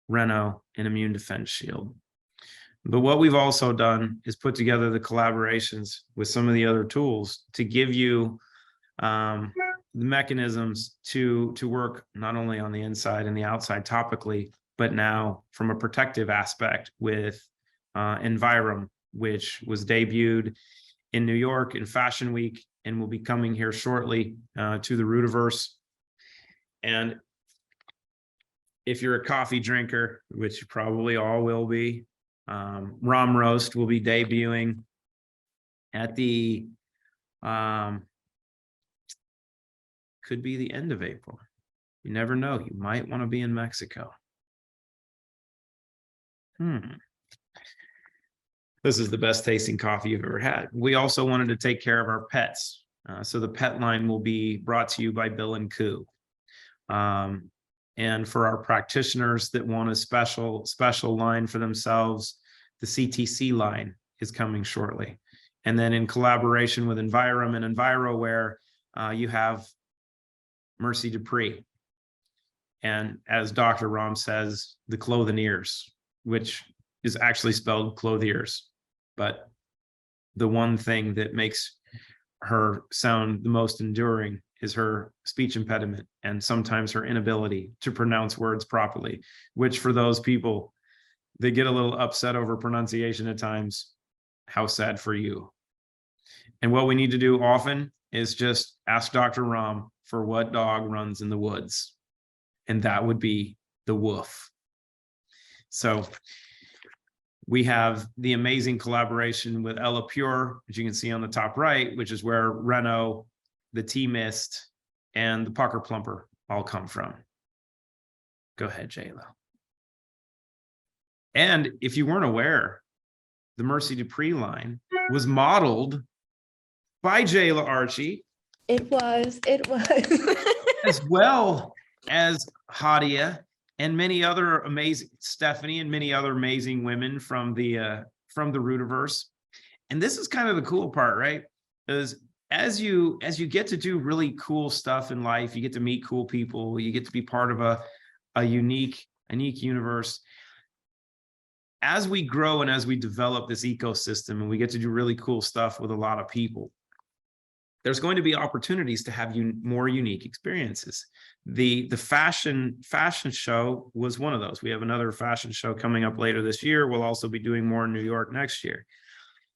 Reno, and Immune Defense Shield. But what we've also done is put together the collaborations with some of the other tools to give you the mechanisms to work not only on the inside and the outside topically, but now from a protective aspect with Envirum, which was debuted in New York in Fashion Week and will be coming here shortly to the Rootverse. And if you're a coffee drinker, which you probably all will be, Rahm Roast will be debuting at the could be the end of April. You never know. You might want to be in Mexico. This is the best tasting coffee you've ever had. We also wanted to take care of our pets. So the pet line will be brought to you by Bill and Coo. And for our practitioners that want a special line for themselves, the CTC line is coming shortly. And then in collaboration with Envirum and EnviroWare, you have Mercy Dupree. And as Dr. Rahm says, the clothiers, which is actually spelled clothiers. But the one thing that makes her sound the most enduring is her speech impediment and sometimes her inability to pronounce words properly, which for those people, they get a little upset over pronunciation at times. How sad for you. And what we need to do often is just ask Dr. Rahm for what dog runs in the woods. And that would be the wolf. So we have the amazing collaboration with Ella Pure, which you can see on the top right, which is where Reno, the Tea Mist, and the Pucker Plumper all come from. Go ahead, Jayla. And if you weren't aware, the Mercy Dupree line was modeled by Jayla Archie. It was. As well as Hadia and many other amazing, Stephanie and many other amazing women from the Rootiverse. And this is kind of the cool part, right? Is as you get to do really cool stuff in life, you get to meet cool people, you get to be part of a unique universe. As we grow and as we develop this ecosystem and we get to do really cool stuff with a lot of people, there's going to be opportunities to have more unique experiences. The fashion show was one of those. We have another fashion show coming up later this year. We'll also be doing more in New York next year.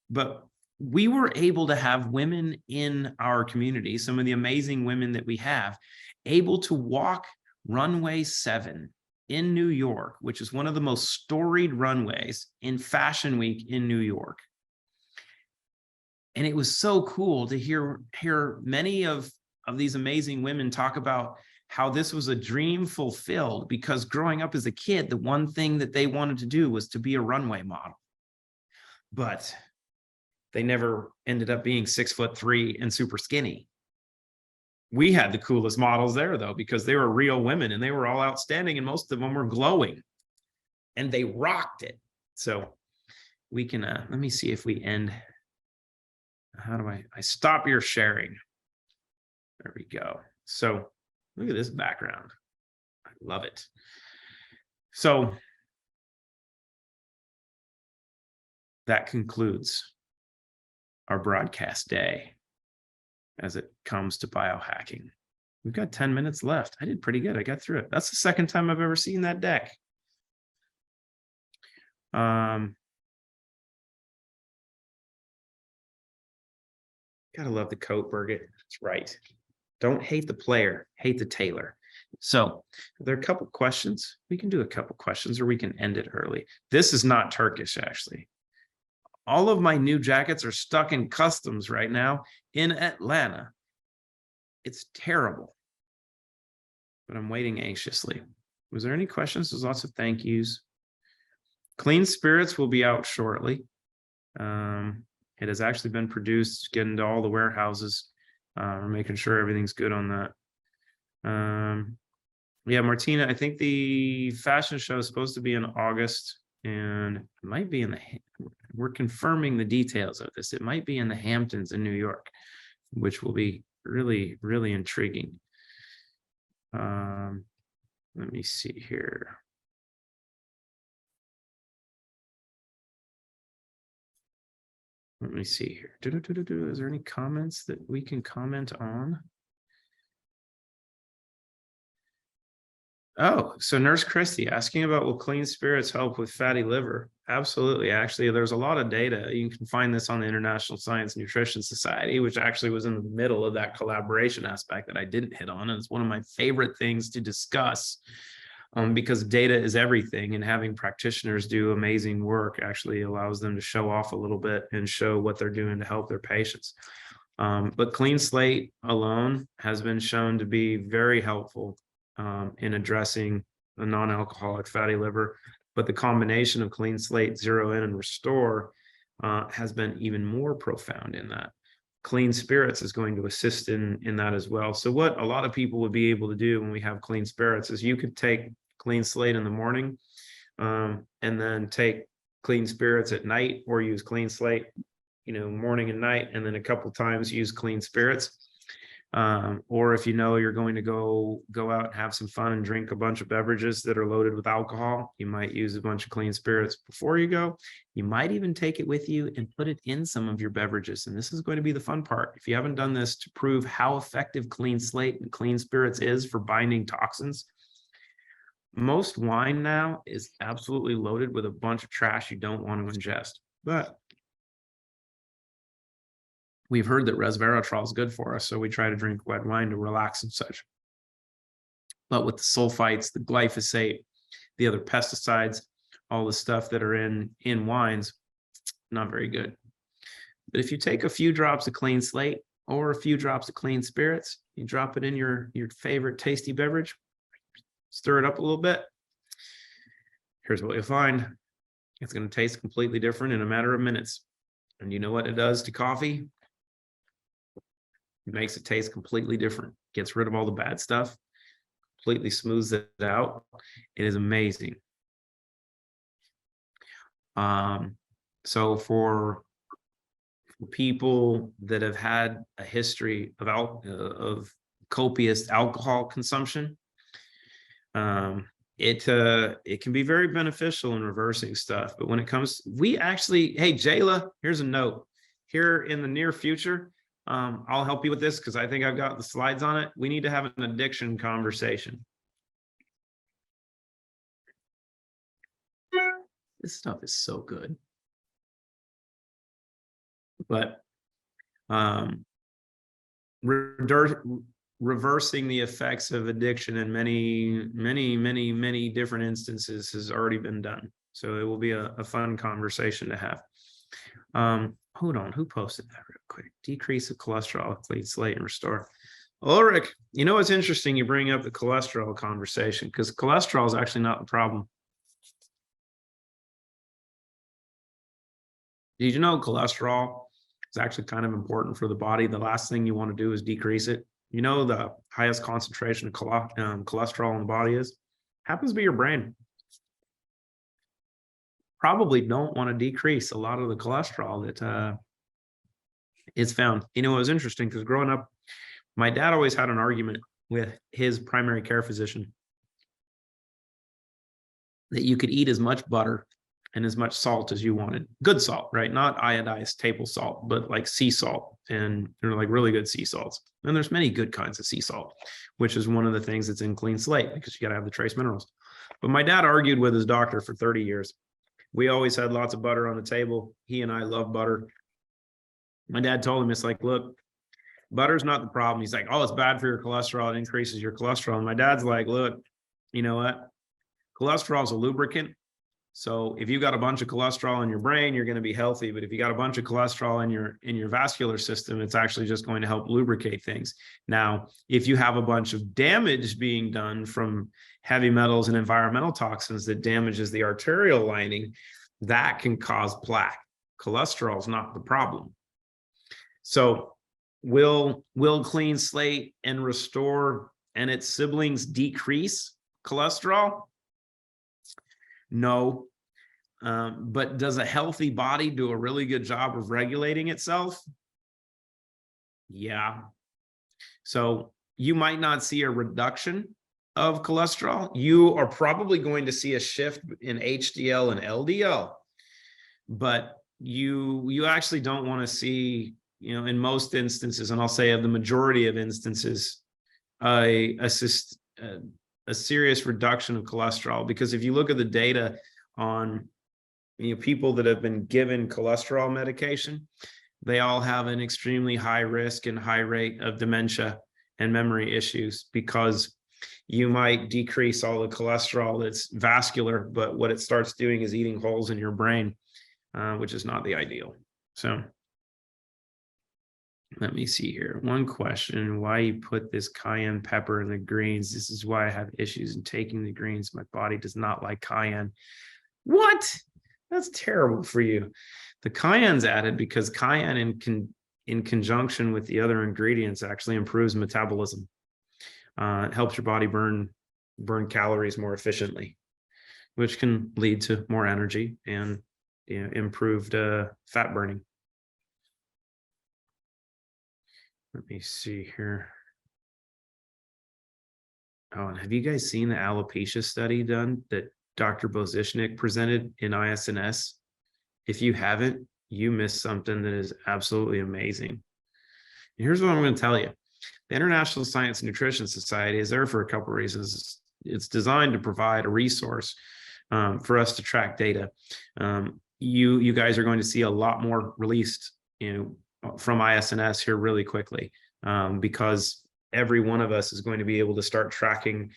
But we were able to have women in our community, some of the amazing women that we have, able to walk runway 7 in New York, which is one of the most storied runways in Fashion Week in New York. And it was so cool to hear many of these amazing women talk about how this was a dream fulfilled, because growing up as a kid, the one thing that they wanted to do was to be a runway model. But they never ended up being 6'3" and super skinny. We had the coolest models there, though, because they were real women and they were all outstanding and most of them were glowing and they rocked it. So we can, let me see if we end. How do I stop your sharing? There we go. So look at this background. I love it. So that concludes our broadcast day as it comes to biohacking. We've got 10 minutes left. I did pretty good. I got through it. That's the second time I've ever seen that deck. Gotta love the coat, Birgit. That's right. Don't hate the player, hate the tailor. So there are a couple questions. We can do a couple questions or we can end it early. This is not Turkish, actually. All of my new jackets are stuck in customs right now in Atlanta. It's terrible, but I'm waiting anxiously. Was there any questions? There's lots of thank yous. Clean Spirits will be out shortly. It has actually been produced, getting into all the warehouses. We're making sure everything's good on that. Yeah, Martina, I think the fashion show is supposed to be in August and it might be in we're confirming the details of this. It might be in the Hamptons in New York, which will be really, really intriguing. Let me see here. Let me see here. Is there any comments that we can comment on? Oh, so Nurse Christie asking about, will clean spirits help with fatty liver? Absolutely. Actually, there's a lot of data. You can find this on the International Science Nutrition Society, which actually was in the middle of that collaboration aspect that I didn't hit on. And it's one of my favorite things to discuss, because data is everything, and having practitioners do amazing work actually allows them to show off a little bit and show what they're doing to help their patients. But Clean Slate alone has been shown to be very helpful in addressing a non-alcoholic fatty liver. But the combination of Clean Slate, Zero In, and Restore has been even more profound in that. Clean Spirits is going to assist in that as well. So what a lot of people would be able to do when we have Clean Spirits is you could take Clean Slate in the morning, and then take Clean Spirits at night, or use Clean Slate, morning and night, and then a couple times use Clean Spirits. Or if you're going to go out and have some fun and drink a bunch of beverages that are loaded with alcohol, you might use a bunch of Clean Spirits before you go. You might even take it with you and put it in some of your beverages. And this is going to be the fun part. If you haven't done this, to prove how effective Clean Slate and Clean Spirits is for binding toxins, most wine now is absolutely loaded with a bunch of trash you don't want to ingest. But we've heard that resveratrol is good for us, so we try to drink red wine to relax and such. But with the sulfites, the glyphosate, the other pesticides, all the stuff that are in wines, not very good. But if you take a few drops of Clean Slate or a few drops of Clean Spirits, you drop it in your favorite tasty beverage, stir it up a little bit. Here's what you'll find. It's going to taste completely different in a matter of minutes. And you know what it does to coffee? It makes it taste completely different. Gets rid of all the bad stuff, completely smooths it out. It is amazing. So for people that have had a history of copious alcohol consumption, it can be very beneficial in reversing stuff. But when it comes, hey, Jayla, here's a note. Here in the near future, I'll help you with this because I think I've got the slides on it. We need to have an addiction conversation. This stuff is so good. But reversing the effects of addiction in many different instances has already been done. So it will be a fun conversation to have. Hold on, who posted that real quick? Decrease of cholesterol, Clean Slate, and Restore. Ulrich, it's interesting you bring up the cholesterol conversation, because cholesterol is actually not the problem. Did you know cholesterol is actually kind of important for the body? The last thing you want to do is decrease it. The highest concentration of cholesterol in the body happens to be your brain. Probably don't want to decrease a lot of the cholesterol that is found. It was interesting because growing up, my dad always had an argument with his primary care physician that you could eat as much butter and as much salt as you wanted. Good salt, right? Not iodized table salt, but like sea salt. And they're like really good sea salts. And there's many good kinds of sea salt, which is one of the things that's in Clean Slate, because you got to have the trace minerals. But my dad argued with his doctor for 30 years. We always had lots of butter on the table. He and I love butter. My dad told him, it's like, look, butter's not the problem. He's like, oh, it's bad for your cholesterol. It increases your cholesterol. And my dad's like, look, you know what? Cholesterol is a lubricant. So if you've got a bunch of cholesterol in your brain, you're going to be healthy. But if you got a bunch of cholesterol in your vascular system, it's actually just going to help lubricate things. Now, if you have a bunch of damage being done from heavy metals and environmental toxins that damages the arterial lining, that can cause plaque. Cholesterol is not the problem. So will Clean Slate and Restore and its siblings decrease cholesterol? No. But does a healthy body do a really good job of regulating itself? Yeah. So you might not see a reduction of cholesterol. You are probably going to see a shift in HDL and LDL, but you actually don't want to see, in most instances, and I'll say of the majority of instances, a a serious reduction of cholesterol, because if you look at the data on people that have been given cholesterol medication, they all have an extremely high risk and high rate of dementia and memory issues, because you might decrease all the cholesterol that's vascular, but what it starts doing is eating holes in your brain, which is not the ideal. So let me see here. One question: why you put this cayenne pepper in the greens? This is why I have issues in taking the greens. My body does not like cayenne. What? That's terrible for you. The cayenne's added because cayenne in conjunction with the other ingredients actually improves metabolism. It helps your body burn calories more efficiently, which can lead to more energy and improved fat burning. Let me see here. Oh, and have you guys seen the alopecia study done that Dr. Bozishnik presented in ISNS? If you haven't, you missed something that is absolutely amazing. And here's what I'm going to tell you. The International Science and Nutrition Society is there for a couple of reasons. It's designed to provide a resource for us to track data. You guys are going to see a lot more released, from ISNS here really quickly, because every one of us is going to be able to start tracking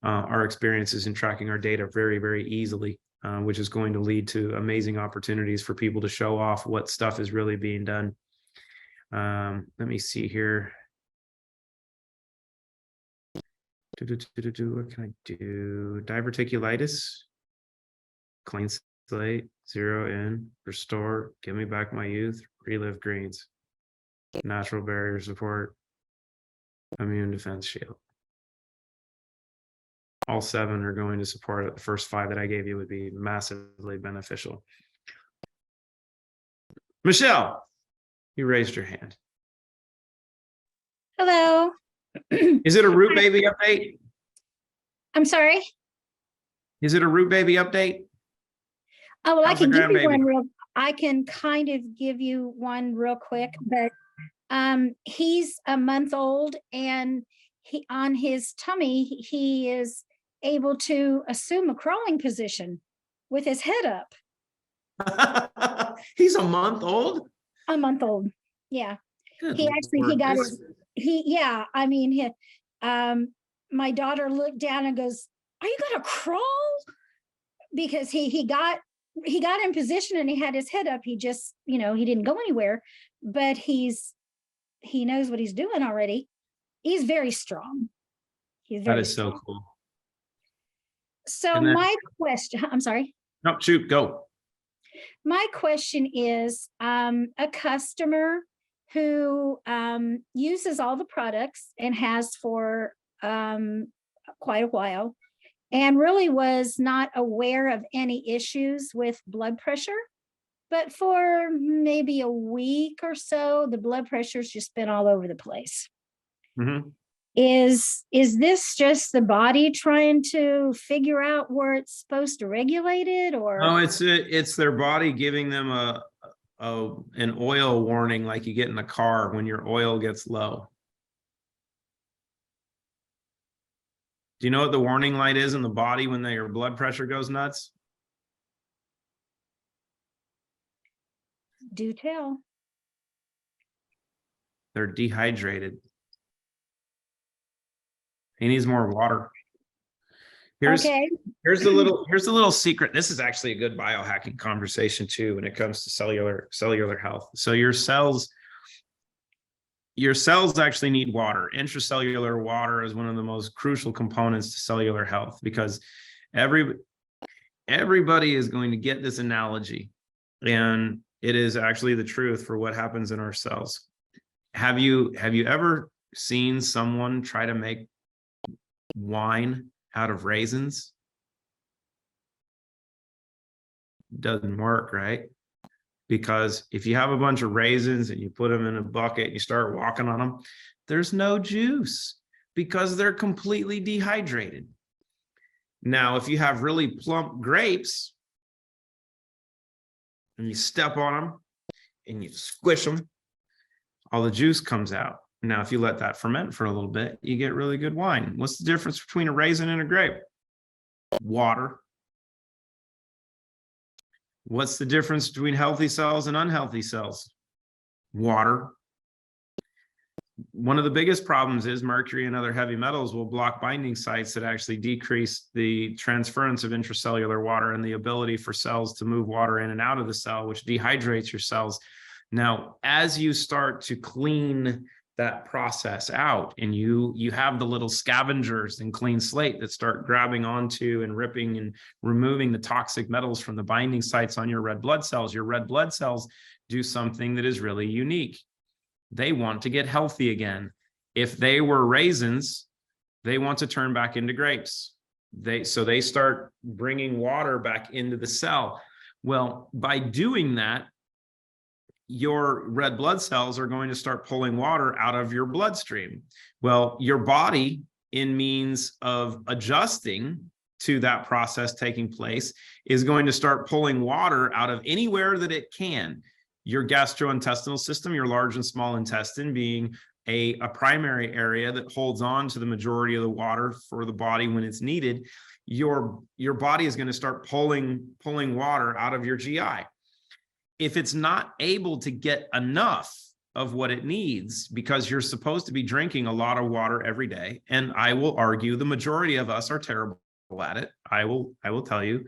our experiences and tracking our data very, very easily, which is going to lead to amazing opportunities for people to show off what stuff is really being done. Let me see here. What can I do? Diverticulitis, Clean Slate, 0 in, restore, give me back my youth, ReLive Greens, natural barrier support, immune defense shield. All 7 are going to support it. The first 5 that I gave you would be massively beneficial. Michelle, you raised your hand. Hello. Is it a Root Baby update? I'm sorry? Is it a Root Baby update? Oh, well, How's the grandbaby? I can kind of give you one real quick, but he's a month old, and on his tummy, he is able to assume a crawling position with his head up. He's a month old? A month old. Yeah. Good He Lord. got his, my daughter looked down and goes, "Are you going to crawl?" Because he got in position and he had his head up. He just, he didn't go anywhere, but he knows what he's doing already. He's very strong. That is so cool. So my question, I'm sorry. No, shoot, go. My question is, a customer who uses all the products and has for quite a while, and really was not aware of any issues with blood pressure. But for maybe a week or so, the blood pressure's just been all over the place. Mm-hmm. Is this just the body trying to figure out where it's supposed to regulate it, or? No, it's their body giving them an oil warning, like you get in a car when your oil gets low. Do you know what the warning light is in the body when your blood pressure goes nuts? Do tell. They're dehydrated. He needs more water. Here's the little secret. This is actually a good biohacking conversation too when it comes to cellular health. So your cells actually need water. Intracellular water is one of the most crucial components to cellular health, because everybody is going to get this analogy, and it is actually the truth for what happens in our cells. Have you ever seen someone try to make wine out of raisins? Doesn't work, right? Because if you have a bunch of raisins and you put them in a bucket and you start walking on them, there's no juice because they're completely dehydrated. Now, if you have really plump grapes and you step on them and you squish them, all the juice comes out. Now, if you let that ferment for a little bit, you get really good wine. What's the difference between a raisin and a grape? Water. What's the difference between healthy cells and unhealthy cells? Water. One of the biggest problems is mercury and other heavy metals will block binding sites that actually decrease the transference of intracellular water and the ability for cells to move water in and out of the cell, which dehydrates your cells. Now, as you start to clean that process out, and you have the little scavengers in Clean Slate that start grabbing onto and ripping and removing the toxic metals from the binding sites on your red blood cells do something that is really unique. They want to get healthy again. If they were raisins, they want to turn back into grapes. So they start bringing water back into the cell. Well, by doing that, your red blood cells are going to start pulling water out of your bloodstream. Well, your body, in means of adjusting to that process taking place, is going to start pulling water out of anywhere that it can. Your gastrointestinal system, your large and small intestine being a primary area that holds on to the majority of the water for the body when it's needed, your body is going to start pulling water out of your GI. If it's not able to get enough of what it needs, because you're supposed to be drinking a lot of water every day, and I will argue the majority of us are terrible at it. I will tell you,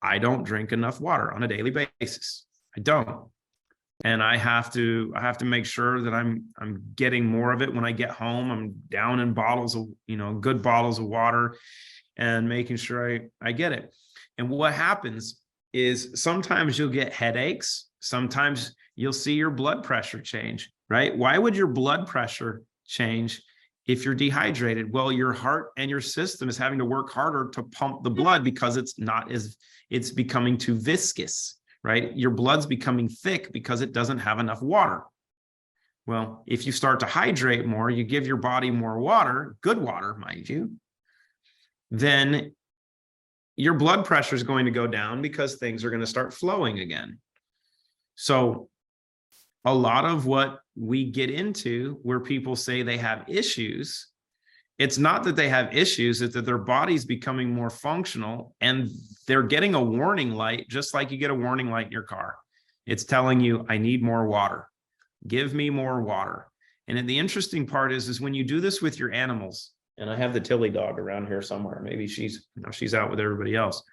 I don't drink enough water on a daily basis. I don't. And I have to make sure that I'm getting more of it when I get home. I'm down in bottles of, good bottles of water, and making sure I get it. And what happens is sometimes you'll get headaches. Sometimes you'll see your blood pressure change, right? Why would your blood pressure change if you're dehydrated? Well, your heart and your system is having to work harder to pump the blood because it's becoming too viscous, right? Your blood's becoming thick because it doesn't have enough water. Well, if you start to hydrate more, you give your body more water, good water, mind you, then your blood pressure is going to go down because things are going to start flowing again. So a lot of what we get into where people say they have issues, it's not that they have issues, it's that their body's becoming more functional and they're getting a warning light, just like you get a warning light in your car. It's telling you, I need more water. Give me more water. And then the interesting part is when you do this with your animals, and I have the Tilly dog around here somewhere. Maybe she's out with everybody else.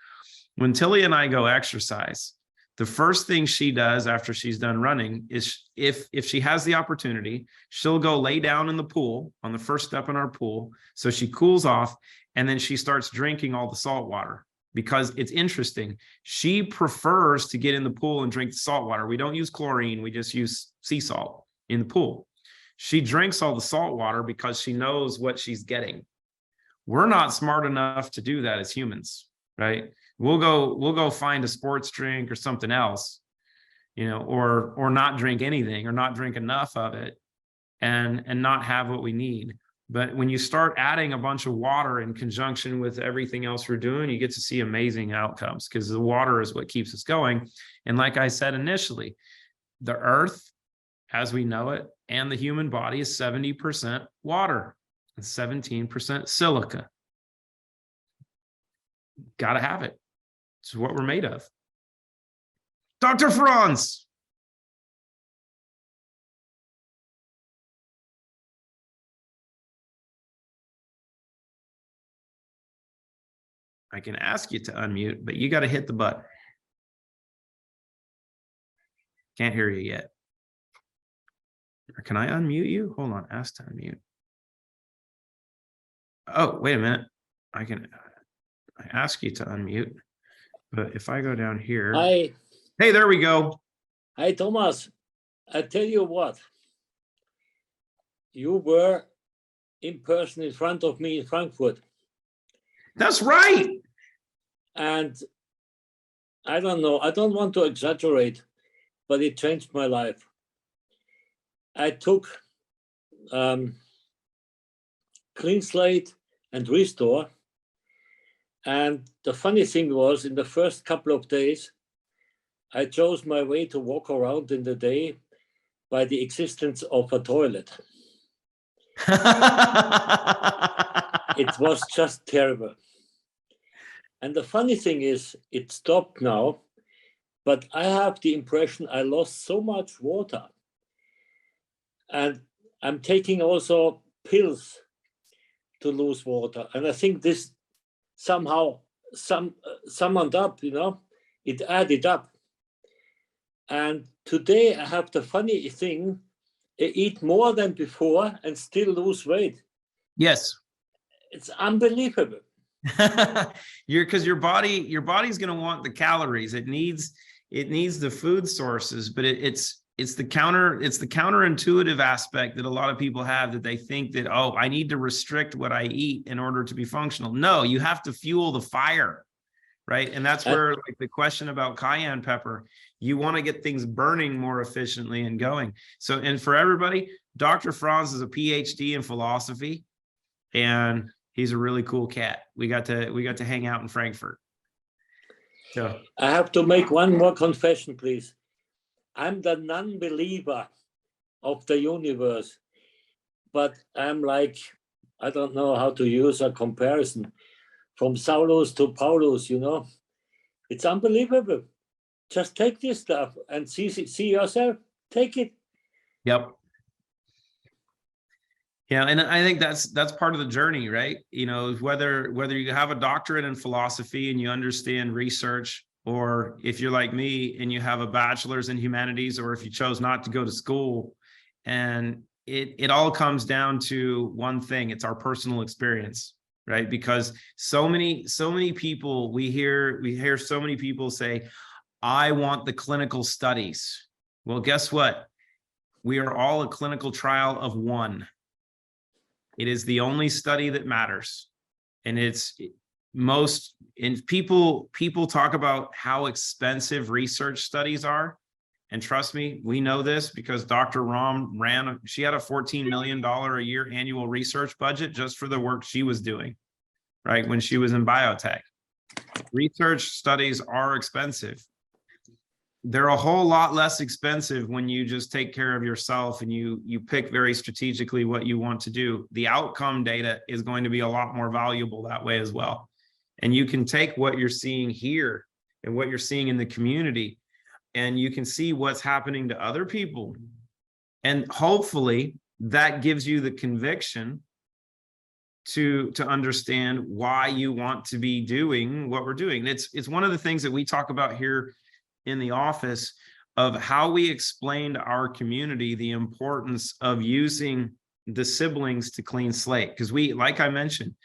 When Tilly and I go exercise, the first thing she does after she's done running is if she has the opportunity, she'll go lay down in the pool on the first step in our pool. So she cools off, and then she starts drinking all the salt water, because it's interesting. She prefers to get in the pool and drink the salt water. We don't use chlorine. We just use sea salt in the pool. She drinks all the salt water because she knows what she's getting. We're not smart enough to do that as humans, right? We'll go find a sports drink or something else, or not drink anything, or not drink enough of it, and not have what we need. But when you start adding a bunch of water in conjunction with everything else we're doing, you get to see amazing outcomes, because the water is what keeps us going. And like I said initially, the earth, as we know it, and the human body is 70% water and 17% silica. Got to have it. It's what we're made of. Dr. Franz. I can ask you to unmute, but you got to hit the button. Can't hear you yet. Or can I unmute you? Hold on, ask to unmute. Oh, wait a minute. I ask you to unmute, but if I go down here. Hi. Hey, there we go. Hi, Thomas. I tell you what. You were in person in front of me in Frankfurt. That's right. And I don't know, I don't want to exaggerate, but it changed my life. I took Clean Slate and Restore. And the funny thing was, in the first couple of days, I chose my way to walk around in the day by the existence of a toilet. It was just terrible. And the funny thing is, it stopped now, but I have the impression I lost so much water. And I'm taking also pills to lose water. And I think this somehow summoned up, it added up. And today I have the funny thing, I eat more than before and still lose weight. Yes. It's unbelievable. Because your body's going to want the calories. It needs the food sources, but it's the counterintuitive aspect that a lot of people have, that they think that, oh, I need to restrict what I eat in order to be functional. No, you have to fuel the fire, right? And that's where, like, the question about cayenne pepper, you want to get things burning more efficiently and going. So, and for everybody, Dr. Franz is a PhD in philosophy, and he's a really cool cat. We got to hang out in Frankfurt. So I have to make one more confession, please. I'm the non-believer of the universe, but I'm like, I don't know how to use a comparison, from Saulus to Paulus, It's unbelievable. Just take this stuff and see yourself. Take it. Yep. Yeah, and I think that's part of the journey, right? Whether you have a doctorate in philosophy and you understand research, or if you're like me and you have a bachelor's in humanities, or if you chose not to go to school, and it all comes down to one thing: it's our personal experience, right? Because so many people, we hear so many people say, I want the clinical studies. Well, guess what? We are all a clinical trial of one. It is the only study that matters. And people talk about how expensive research studies are. And trust me, we know this because Dr. Rahm she had a $14 million a year annual research budget just for the work she was doing, right? When she was in biotech. Research studies are expensive. They're a whole lot less expensive when you just take care of yourself and you pick very strategically what you want to do. The outcome data is going to be a lot more valuable that way as well. And you can take what you're seeing here and what you're seeing in the community, and you can see what's happening to other people. And hopefully that gives you the conviction to understand why you want to be doing what we're doing. It's one of the things that we talk about here in the office, of how we explain to our community the importance of using the siblings to Clean Slate. Because like I mentioned,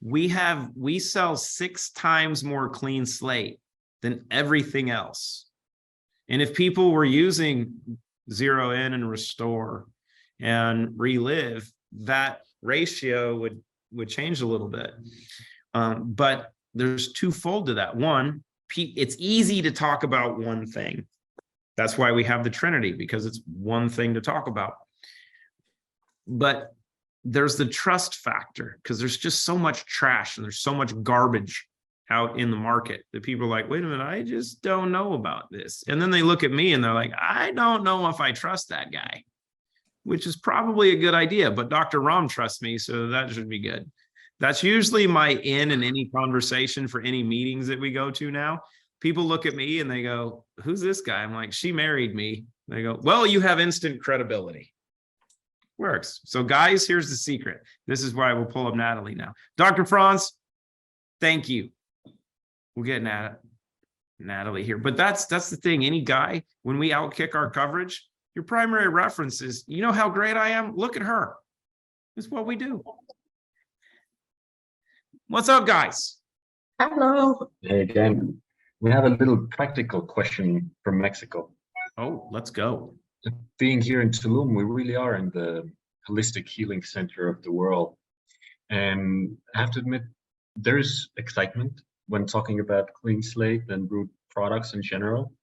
we sell 6 times more Clean Slate than everything else. And if people were using Zero In and Restore and ReLive, that ratio would change a little bit. But there's twofold to that. One, it's easy to talk about one thing. That's why we have the Trinity, because it's one thing to talk about. But there's the trust factor, because there's just so much trash and there's so much garbage out in the market that people are like, wait a minute, I just don't know about this. And then they look at me and they're like, I don't know if I trust that guy, which is probably a good idea. But Dr. Rahm trusts me, so that should be good. That's usually my in any conversation for any meetings that we go to now. People look at me and they go, who's this guy? I'm like, she married me. They go, well, you have instant credibility. Works. So guys, here's the secret. This is why we'll pull up Natalie now. Dr. Franz, thank you. We'll get Natalie here. But that's the thing. Any guy, when we outkick our coverage, your primary reference is, you know how great I am? Look at her. That's what we do. What's up, guys? Hello. Hey again. We have a little practical question from Mexico. Oh, let's go. Being here in Tulum, we really are in the holistic healing center of the world. And I have to admit, there's excitement when talking about Clean Slate and Root products in general.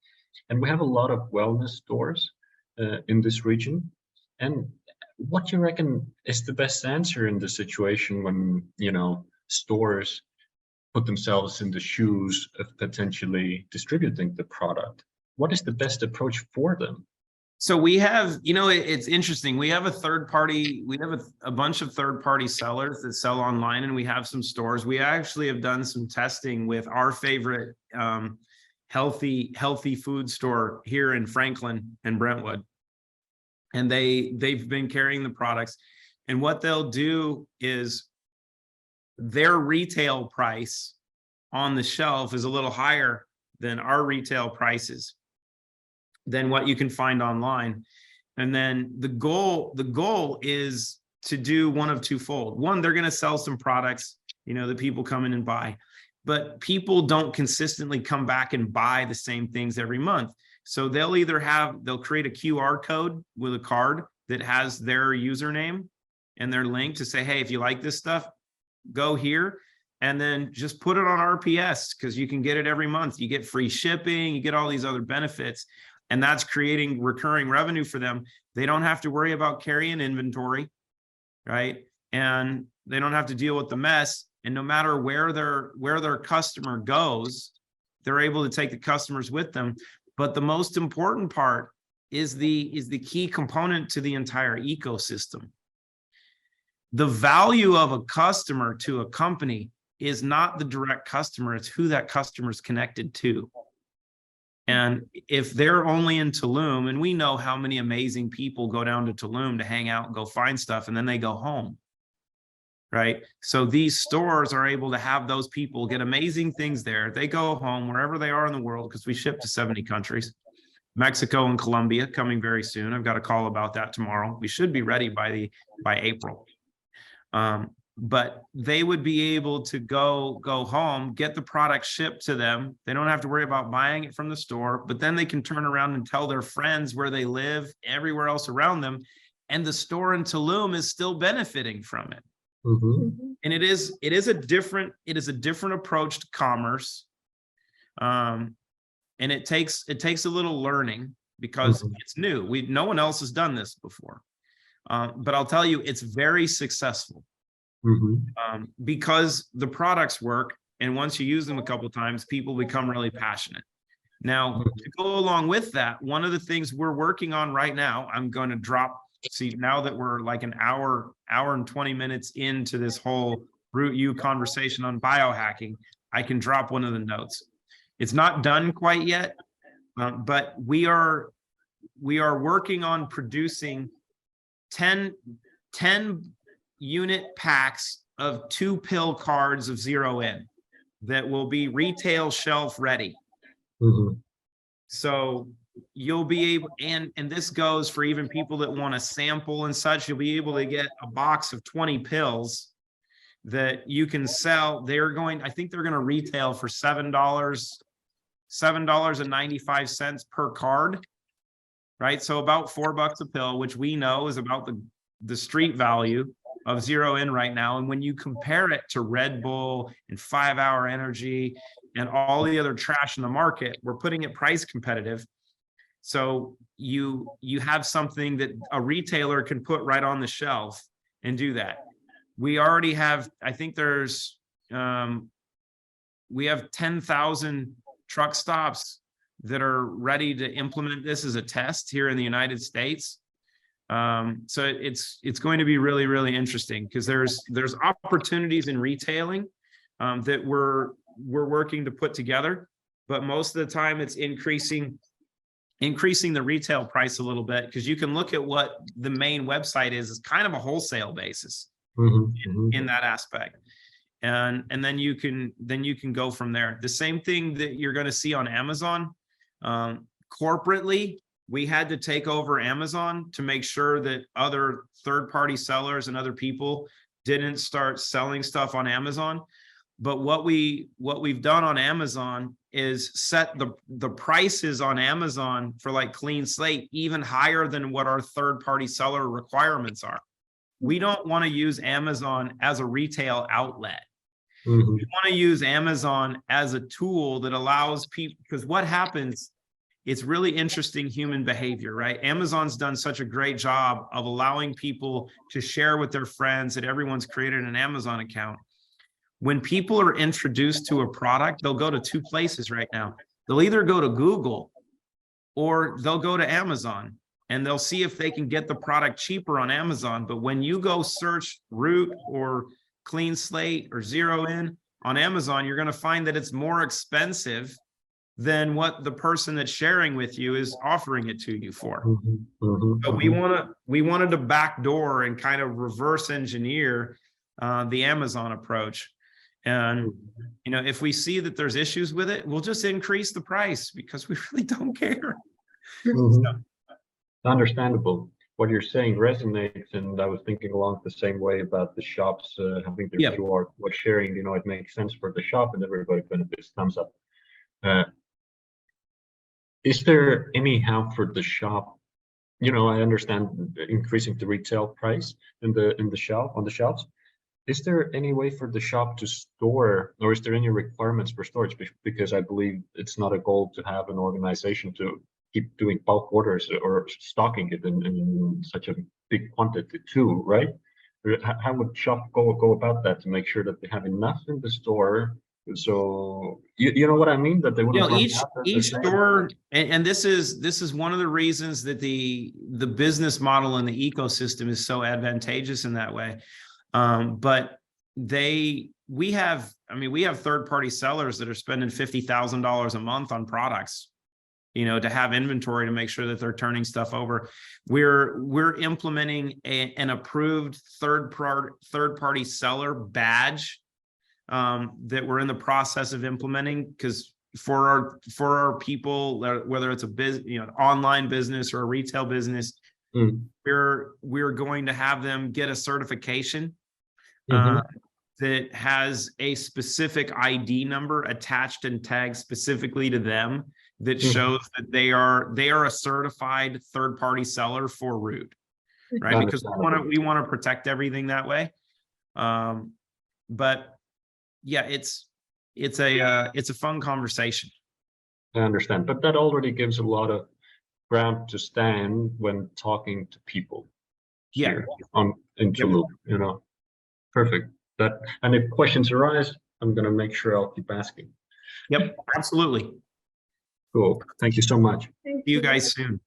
And we have a lot of wellness stores in this region. And what do you reckon is the best answer in the situation when, stores put themselves in the shoes of potentially distributing the product? What is the best approach for them? So we have, it's interesting. We have a third party, we have a bunch of third party sellers that sell online, and we have some stores. We actually have done some testing with our favorite healthy food store here in Franklin and Brentwood. And they've been carrying the products. And what they'll do is their retail price on the shelf is a little higher than our retail prices, than what you can find online. And then the goal is to do one of twofold. One, they're going to sell some products, that people come in and buy, but people don't consistently come back and buy the same things every month. So they'll create a QR code with a card that has their username and their link to say, hey, if you like this stuff, go here. And then just put it on RPS, because you can get it every month. You get free shipping, you get all these other benefits. And that's creating recurring revenue for them. They don't have to worry about carrying inventory, right? And they don't have to deal with the mess. And no matter where their customer goes, they're able to take the customers with them. But the most important part is the key component to the entire ecosystem. The value of a customer to a company is not the direct customer, it's who that customer is connected to. And if they're only in Tulum, and we know how many amazing people go down to Tulum to hang out and go find stuff, and then they go home, right? So these stores are able to have those people get amazing things there. They go home wherever they are in the world, because we ship to 70 countries, Mexico and Colombia coming very soon. I've got a call about that tomorrow. We should be ready by April. But they would be able to go home, get the product shipped to them. They don't have to worry about buying it from the store, but then they can turn around and tell their friends where they live, everywhere else around them. And the store in Tulum is still benefiting from it. Mm-hmm. And it is a different approach to commerce. And it takes a little learning, because it's new. No one else has done this before. But I'll tell you, it's very successful. Because the products work, and once you use them a couple of times, people become really passionate. Now, to go along with that, one of the things we're working on right now, I'm going to drop, now that we're like an hour and 20 minutes into this whole Root U conversation on biohacking, I can drop one of the notes. It's not done quite yet, but we are working on producing 10 unit packs of 2-pill cards of 0N that will be retail shelf ready. So you'll be able, and this goes for even people that want to sample and such, you'll be able to get a box of 20 pills that you can sell. I think they're going to retail for $7.95 per card, right? So about $4 a pill, which we know is about the street value of 0N right now. And when you compare it to Red Bull and 5 Hour Energy and all the other trash in the market, we're putting it price competitive. So you have something that a retailer can put right on the shelf and do that. We already have, I think we have 10,000 truck stops that are ready to implement this as a test here in the United States. So it's going to be really, really interesting, because there's opportunities in retailing that we're working to put together, but most of the time it's increasing the retail price a little bit, because you can look at what the main website is kind of a wholesale basis in that aspect. And then you can go from there. The same thing that you're going to see on Amazon. Corporately, we had to take over Amazon to make sure that other third-party sellers and other people didn't start selling stuff on Amazon. But what we've done on Amazon is set the prices on Amazon for like Clean Slate even higher than what our third-party seller requirements are. We don't want to use Amazon as a retail outlet. We want to use Amazon as a tool that allows people, because what happens, it's really interesting human behavior, right? Amazon's done such a great job of allowing people to share with their friends that everyone's created an Amazon account. When people are introduced to a product, they'll go to 2 places right now. They'll either go to Google or they'll go to Amazon. and they'll see if they can get the product cheaper on Amazon. But when you go search Root or Clean Slate or Zero In on Amazon, you're going to find that it's more expensive than what the person that's sharing with you is offering it to you for. But we wanted to backdoor and kind of reverse engineer the Amazon approach. And, you know, if we see that there's issues with it, we'll just increase the price because we really don't care. Understandable. What you're saying resonates, and I was thinking along the same way about the shops having their QR code sharing. You know, it makes sense for the shop, and everybody benefits. Thumbs up. Is there anyhow for the shop? You know, I understand increasing the retail price in the shop on the shelves. Is there any way for the shop to store, or is there any requirements for storage? Because I believe it's not a goal to have an organization to keep doing bulk orders or stocking it in such a big quantity too, right? How would shop go about that to make sure that they have enough in the store? So you know what I mean, that they wouldn't run out at the each same- store, and this is one of the reasons that the business model and the ecosystem is so advantageous in that way. But we have third-party sellers that are spending $50,000 a month on products, you know, to have inventory to make sure that they're turning stuff over. We're implementing an approved third-party seller badge that we're in the process of implementing, because for our people, whether it's a online business or a retail business, we're going to have them get a certification that has a specific ID number attached and tagged specifically to them that shows that they are a certified third-party seller for Root, right? Because we want to protect everything that way. But yeah, it's a fun conversation. I understand, but that already gives a lot of ground to stand when talking to people. Here in Tulum, you know. Perfect. And if questions arise, I'm going to make sure I'll keep asking. Yep, absolutely. Cool. Thank you so much. See you guys soon.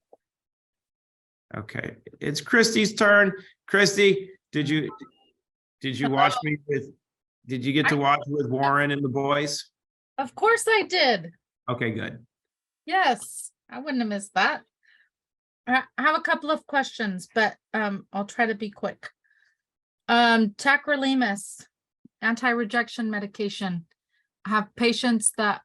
Okay, it's Christy's turn. Christy, did you watch me with? Did you get to watch with Warren and the boys? Of course I did. Okay, good. Yes, I wouldn't have missed that. I have a couple of questions, but I'll try to be quick. Tacrolimus, anti-rejection medication. I have patients that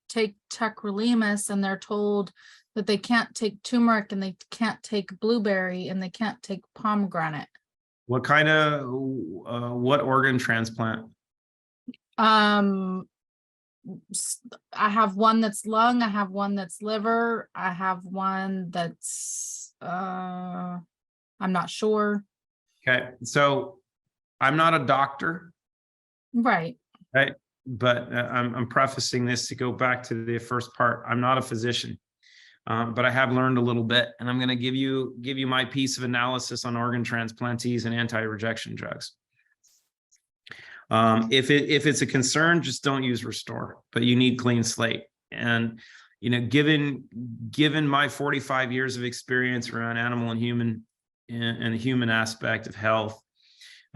take tacrolimus and they're told that they can't take turmeric and they can't take blueberry and they can't take pomegranate. What kind of what organ transplant? I have one that's lung, I have one that's liver, I have one that's I'm not sure. Okay, so I'm not a doctor, Right. but I'm prefacing this to go back to the first part. I'm not a physician, but I have learned a little bit, and I'm going to give you my piece of analysis on organ transplantees and anti-rejection drugs. If it's a concern, just don't use Restore, but you need Clean Slate. And you know, given my 45 years of experience around animal and human and the human aspect of health,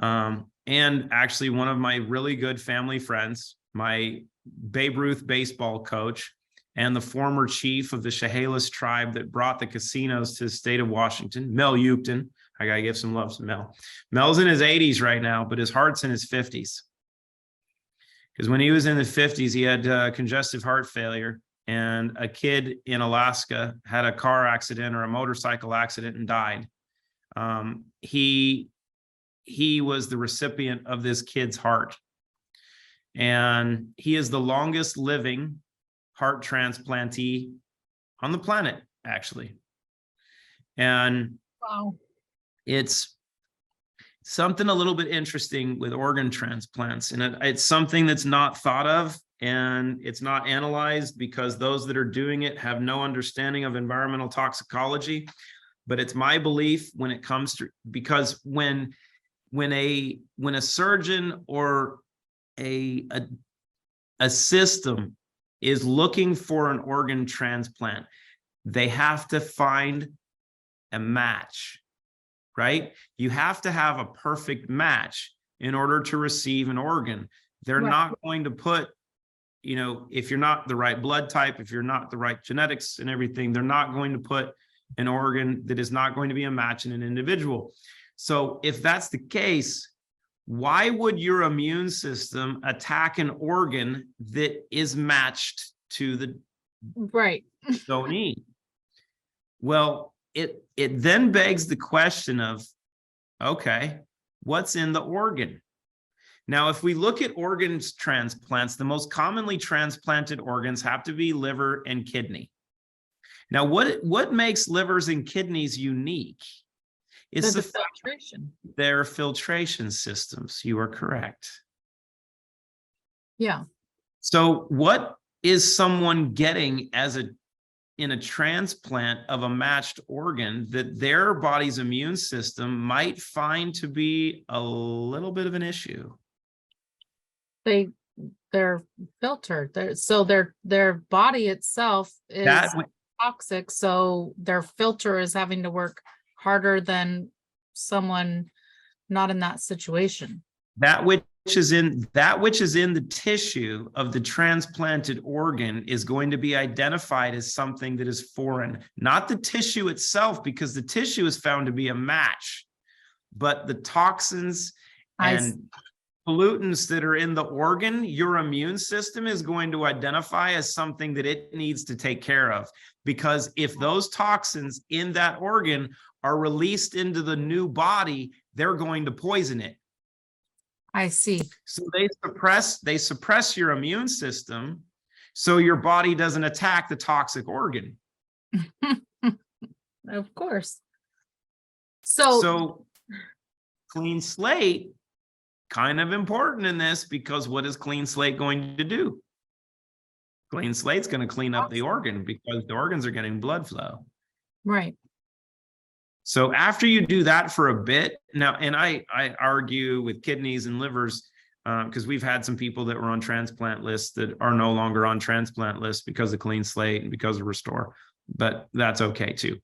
and actually one of my really good family friends, my Babe Ruth baseball coach, and the former chief of the Chehalis tribe that brought the casinos to the state of Washington, Mel Upton. I gotta give some love to Mel. Mel's in his 80s right now, but his heart's in his 50s. Because when he was in the 50s, he had congestive heart failure, and a kid in Alaska had a car accident or a motorcycle accident and died. He was the recipient of this kid's heart, and he is the longest living heart transplantee on the planet, actually. And Wow. it's something a little bit interesting with organ transplants, and it's something that's not thought of and it's not analyzed because those that are doing it have no understanding of environmental toxicology. But it's my belief when it comes to, because when a surgeon or a system is looking for an organ transplant, they have to find a match, right? You have to have a perfect match in order to receive an organ. They're Right. not going to put, you know, if you're not the right blood type, if you're not the right genetics and everything, they're not going to put an organ that is not going to be a match in an individual. So if that's the case, why would your immune system attack an organ that is matched to the Right. donee? Well, it then begs the question of, okay, what's in the organ? Now, if we look at organs transplants, the most commonly transplanted organs have to be liver and kidney. Now, what makes livers and kidneys unique? It's The the fact filtration. they're filtration systems. You are correct. Yeah. So what is someone getting in a transplant of a matched organ that their body's immune system might find to be a little bit of an issue? They're filtered. So their body itself is toxic. So their filter is having to work harder than someone not in that situation. That which is in the tissue of the transplanted organ is going to be identified as something that is foreign, not the tissue itself, because the tissue is found to be a match, but the toxins and pollutants that are in the organ, your immune system is going to identify as something that it needs to take care of. Because if those toxins in that organ are released into the new body, they're going to poison it. I see. So they suppress your immune system so your body doesn't attack the toxic organ. Of course. So Clean Slate, kind of important in this, because what is Clean Slate going to do? Clean Slate's going to clean up the organ because the organs are getting blood flow. right. So after you do that for a bit, now, and I argue with kidneys and livers, because we've had some people that were on transplant lists that are no longer on transplant lists because of Clean Slate and because of Restore, but that's okay too.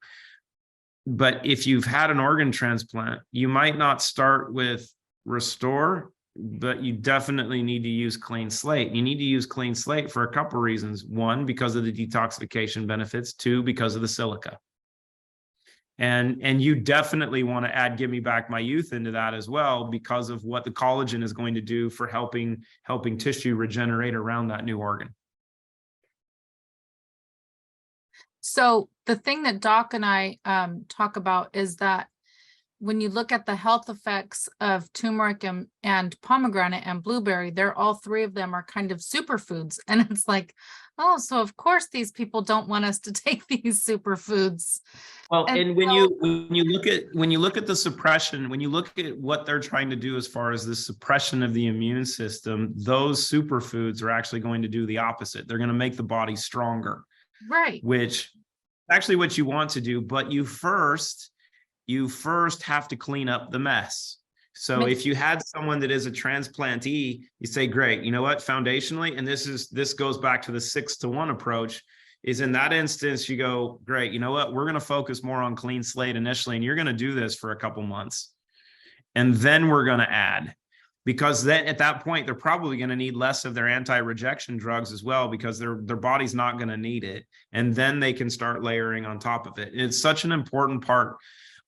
But if you've had an organ transplant, you might not start with Restore, but you definitely need to use Clean Slate. You need to use Clean Slate for a couple of reasons. One, because of the detoxification benefits. Two, because of the silica. And you definitely want to add Give Me Back My Youth into that as well, because of what the collagen is going to do for helping tissue regenerate around that new organ. So the thing that Doc and I talk about is that when you look at the health effects of turmeric and pomegranate and blueberry, they're all three of them are kind of superfoods. And it's like, oh, so of course these people don't want us to take these superfoods. Well, and when you look at the suppression, when you look at what they're trying to do as far as the suppression of the immune system, those superfoods are actually going to do the opposite. They're going to make the body stronger. Right. Which actually what you want to do, but you first have to clean up the mess. So if you had someone that is a transplantee, you say, great, you know what, foundationally, and this goes back to the 6-to-1 approach, is in that instance, you go, great, you know what, we're going to focus more on Clean Slate initially, and you're going to do this for a couple months. And then we're going to add, because then at that point, they're probably going to need less of their anti-rejection drugs as well, because their body's not going to need it. And then they can start layering on top of it. It's such an important part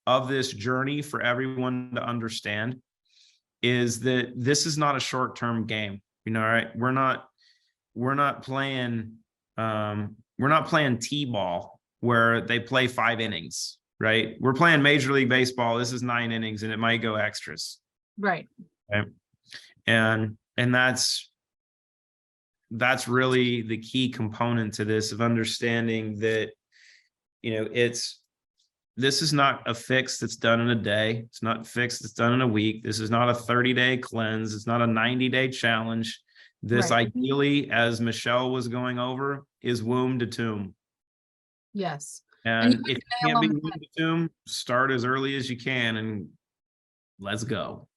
of this journey for everyone to understand, is that this is not a short-term game. You know, right? We're not playing T-ball where they play 5 innings, right? We're playing Major League Baseball. This is 9 innings and it might go extras. Right. Okay? And that's really the key component to this, of understanding that, you know, this is not a fix that's done in a day. It's not a fix that's done in a week. This is not a 30-day cleanse. It's not a 90-day challenge. This ideally, as Michelle was going over, is womb to tomb. Yes. And if you can't be womb to tomb, start as early as you can and let's go.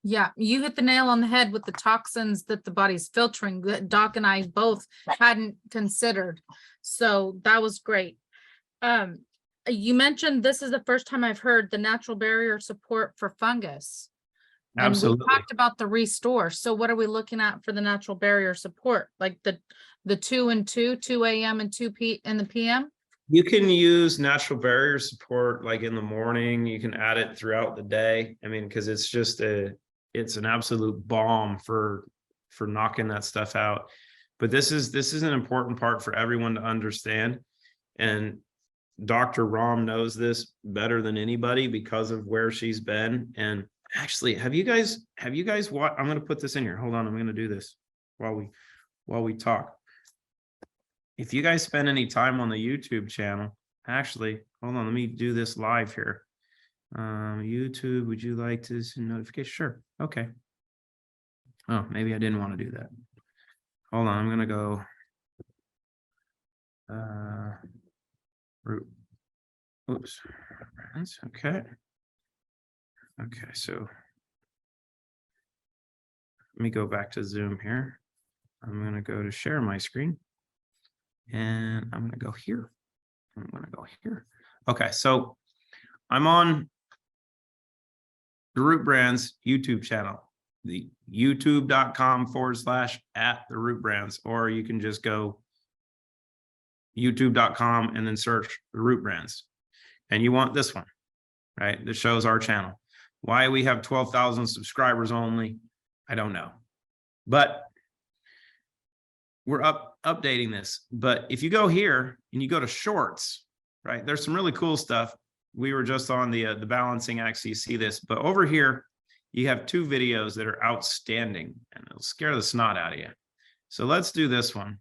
Yeah, you hit the nail on the head with the toxins that the body's filtering that Doc and I both hadn't considered. So that was great. you mentioned this is the first time I've heard the natural barrier support for fungus. And Absolutely. we talked about the restore. So what are we looking at for the natural barrier support? Like the 2 and 2 a.m. and 2 p in the PM? You can use natural barrier support like in the morning. You can add it throughout the day. I mean, because it's just it's an absolute bomb for knocking that stuff out. But this is an important part for everyone to understand. And Dr. Rahm knows this better than anybody because of where she's been. And actually, have you guys watched? I'm going to put this in here. Hold on, I'm going to do this while we talk. If you guys spend any time on the YouTube channel, actually, hold on, let me do this live here. YouTube, would you like to see notification? Sure. Okay. Oh, maybe I didn't want to do that. Hold on, I'm going to go. Root. Oops. Okay. Okay, so let me go back to Zoom here. I'm going to go to share my screen. And I'm going to go here. I'm going to go here. Okay, so I'm on the Root Brands YouTube channel, the youtube.com/@the-root-brands, or you can just go youtube.com and then search the Root Brands. And you want this one, right? That shows our channel. Why we have 12,000 subscribers only, I don't know. But we're updating this. But if you go here and you go to shorts, right, there's some really cool stuff. We were just on the balancing act, so you see this. But over here, you have 2 videos that are outstanding, and it'll scare the snot out of you. So let's do this one.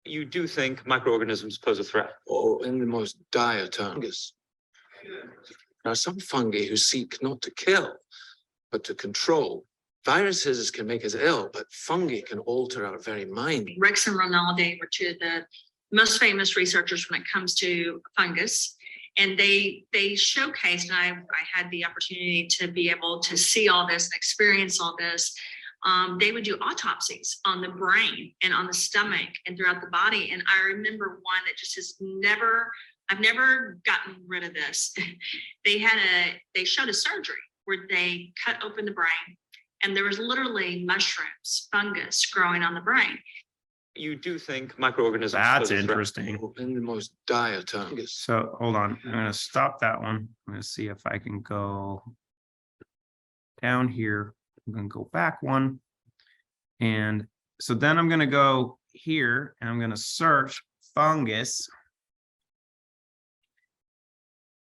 You do think microorganisms pose a threat? Oh, in the most dire terms. There are some fungi who seek not to kill, but to control. Viruses can make us ill, but fungi can alter our very mind. Rex and Ronaldi were 2 of the most famous researchers when it comes to fungus. And they showcased, and I had the opportunity to be able to see all this and experience all this. They would do autopsies on the brain and on the stomach and throughout the body. And I remember one that just has I've never gotten rid of this. They showed a surgery where they cut open the brain, and there was literally mushrooms, fungus growing on the brain. You do think microorganisms That's pose a threat? interesting. Oh, in the most dire terms. So hold on, I'm going to stop that one. I'm going to see if I can go down here. I'm going to go back one. And so then I'm going to go here and I'm going to search fungus.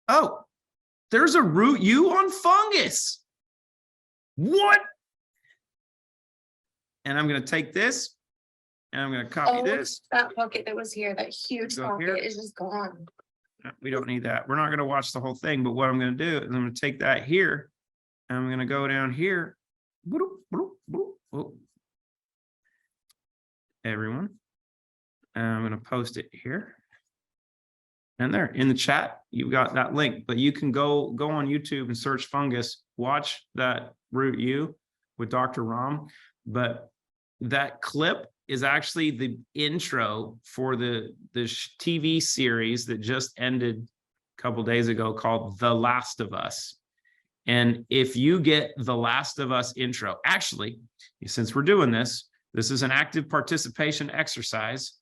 Oh, there's a Root U on fungus. What? And I'm going to take this and I'm going to copy this. That bucket that was here, that huge Go bucket here. is just gone. We don't need that. We're not going to watch the whole thing, but what I'm going to do is I'm going to take that here and I'm going to go down here. Bloop, bloop, bloop, bloop. Everyone. And I'm going to post it here. And there in the chat, you've got that link, but you can go on YouTube and search fungus, watch that Root U with Dr. Rahm. But that clip is actually the intro for the TV series that just ended a couple days ago called The Last of Us. And if you get The Last of Us intro, actually, since we're doing this is an active participation exercise.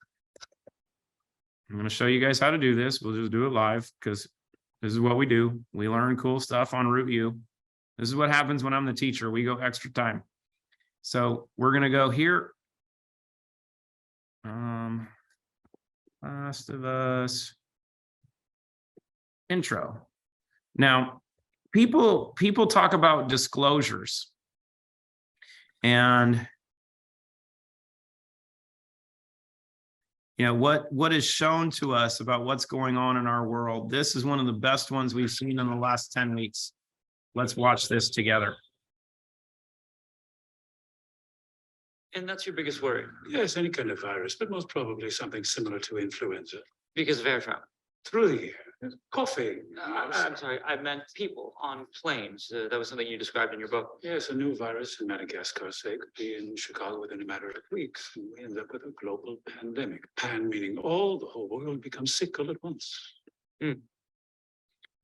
I'm going to show you guys how to do this. We'll just do it live because this is what we do. We learn cool stuff on Root U. This is what happens when I'm the teacher. We go extra time. So we're going to go here. Last of Us intro. Now, people talk about disclosures. And you know, what is shown to us about what's going on in our world. This is one of the best ones we've seen in the last 10 weeks. Let's watch this together. And that's your biggest worry? Yes, any kind of virus, but most probably something similar to influenza. Because of air travel? Through the air, coughing. I'm sorry, I meant people on planes. That was something you described in your book. Yes, a new virus in Madagascar, say, could be in Chicago within a matter of weeks. And we end up with a global pandemic. Pan meaning the whole world becomes sick all at once.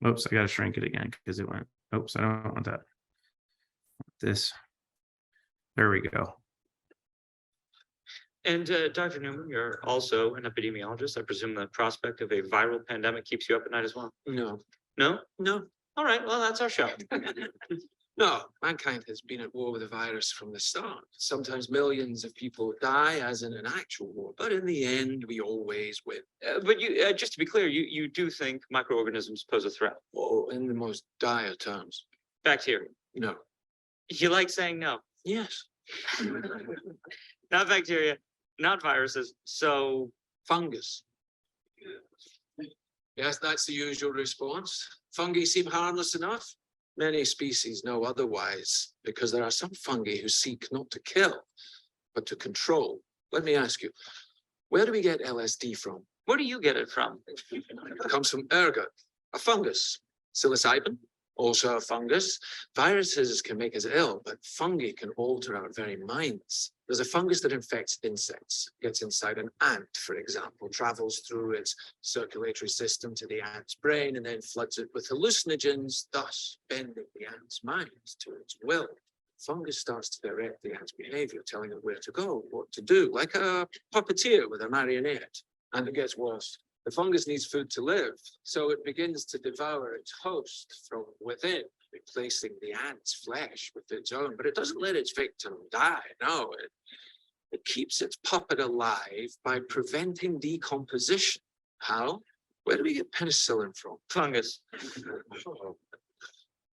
Oops, I gotta shrink it again because it went, oops, I don't want that. This, there we go. And Dr. Newman, you're also an epidemiologist. I presume the prospect of a viral pandemic keeps you up at night as well. No, No? no, All right, well, that's our show. no. Mankind has been at war with the virus from the start. Sometimes millions of people die, as in an actual war, but in the end, we always win. But you, just to be clear, you do think microorganisms pose a threat? Oh, in the most dire terms. Bacteria. No. You like saying no? Yes. Not bacteria, not viruses. So Fungus. Yes, that's the usual response. Fungi seem harmless enough. Many species know otherwise, because there are some fungi who seek not to kill, but to control. Let me ask you, where do we get LSD from? where do you get it from? It comes from ergot, a fungus. Psilocybin, also a fungus. Viruses can make us ill, but fungi can alter our very minds. There's a fungus that infects insects, gets inside an ant, for example, travels through its circulatory system to the ant's brain, and then floods it with hallucinogens, thus bending the ant's mind to its will. Fungus starts to direct the ant's behavior, telling it where to go, what to do, like a puppeteer with a marionette. And it gets worse. The fungus needs food to live, so it begins to devour its host from within, replacing the ant's flesh with its own. But it doesn't let its victim die. No, it keeps its puppet alive by preventing decomposition. How? Where do we get penicillin from? Fungus.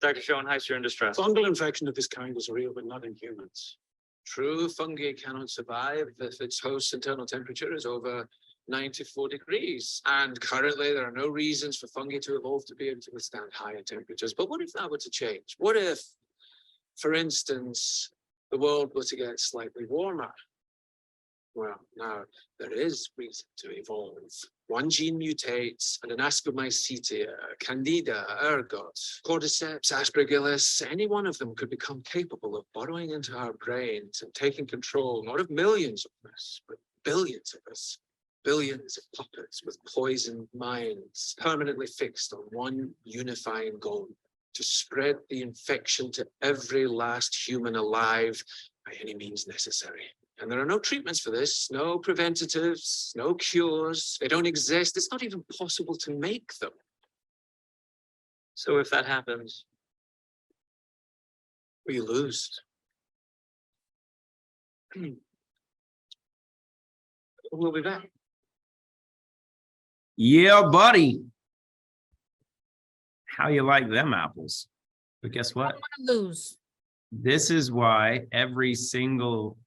Dr. Schoenheiser, you're in distress. Fungal infection of this kind is real, but not in humans. True, fungi cannot survive if its host's internal temperature is over 94 degrees. And currently, there are no reasons for fungi to evolve to be able to withstand higher temperatures. But what if that were to change? What if, for instance, the world were to get slightly warmer? Well, now there is reason to evolve. One gene mutates, and an Ascomycetia, Candida, ergot, Cordyceps, Aspergillus, any one of them could become capable of burrowing into our brains and taking control, not of millions of us, but billions of us. Billions of puppets with poisoned minds, permanently fixed on one unifying goal: to spread the infection to every last human alive by any means necessary. And there are no treatments for this, no preventatives, no cures. They don't exist. It's not even possible to make them. So if that happens, We lose. We'll be back. Yeah, buddy. How you like them apples? But guess what? Lose. This is why every single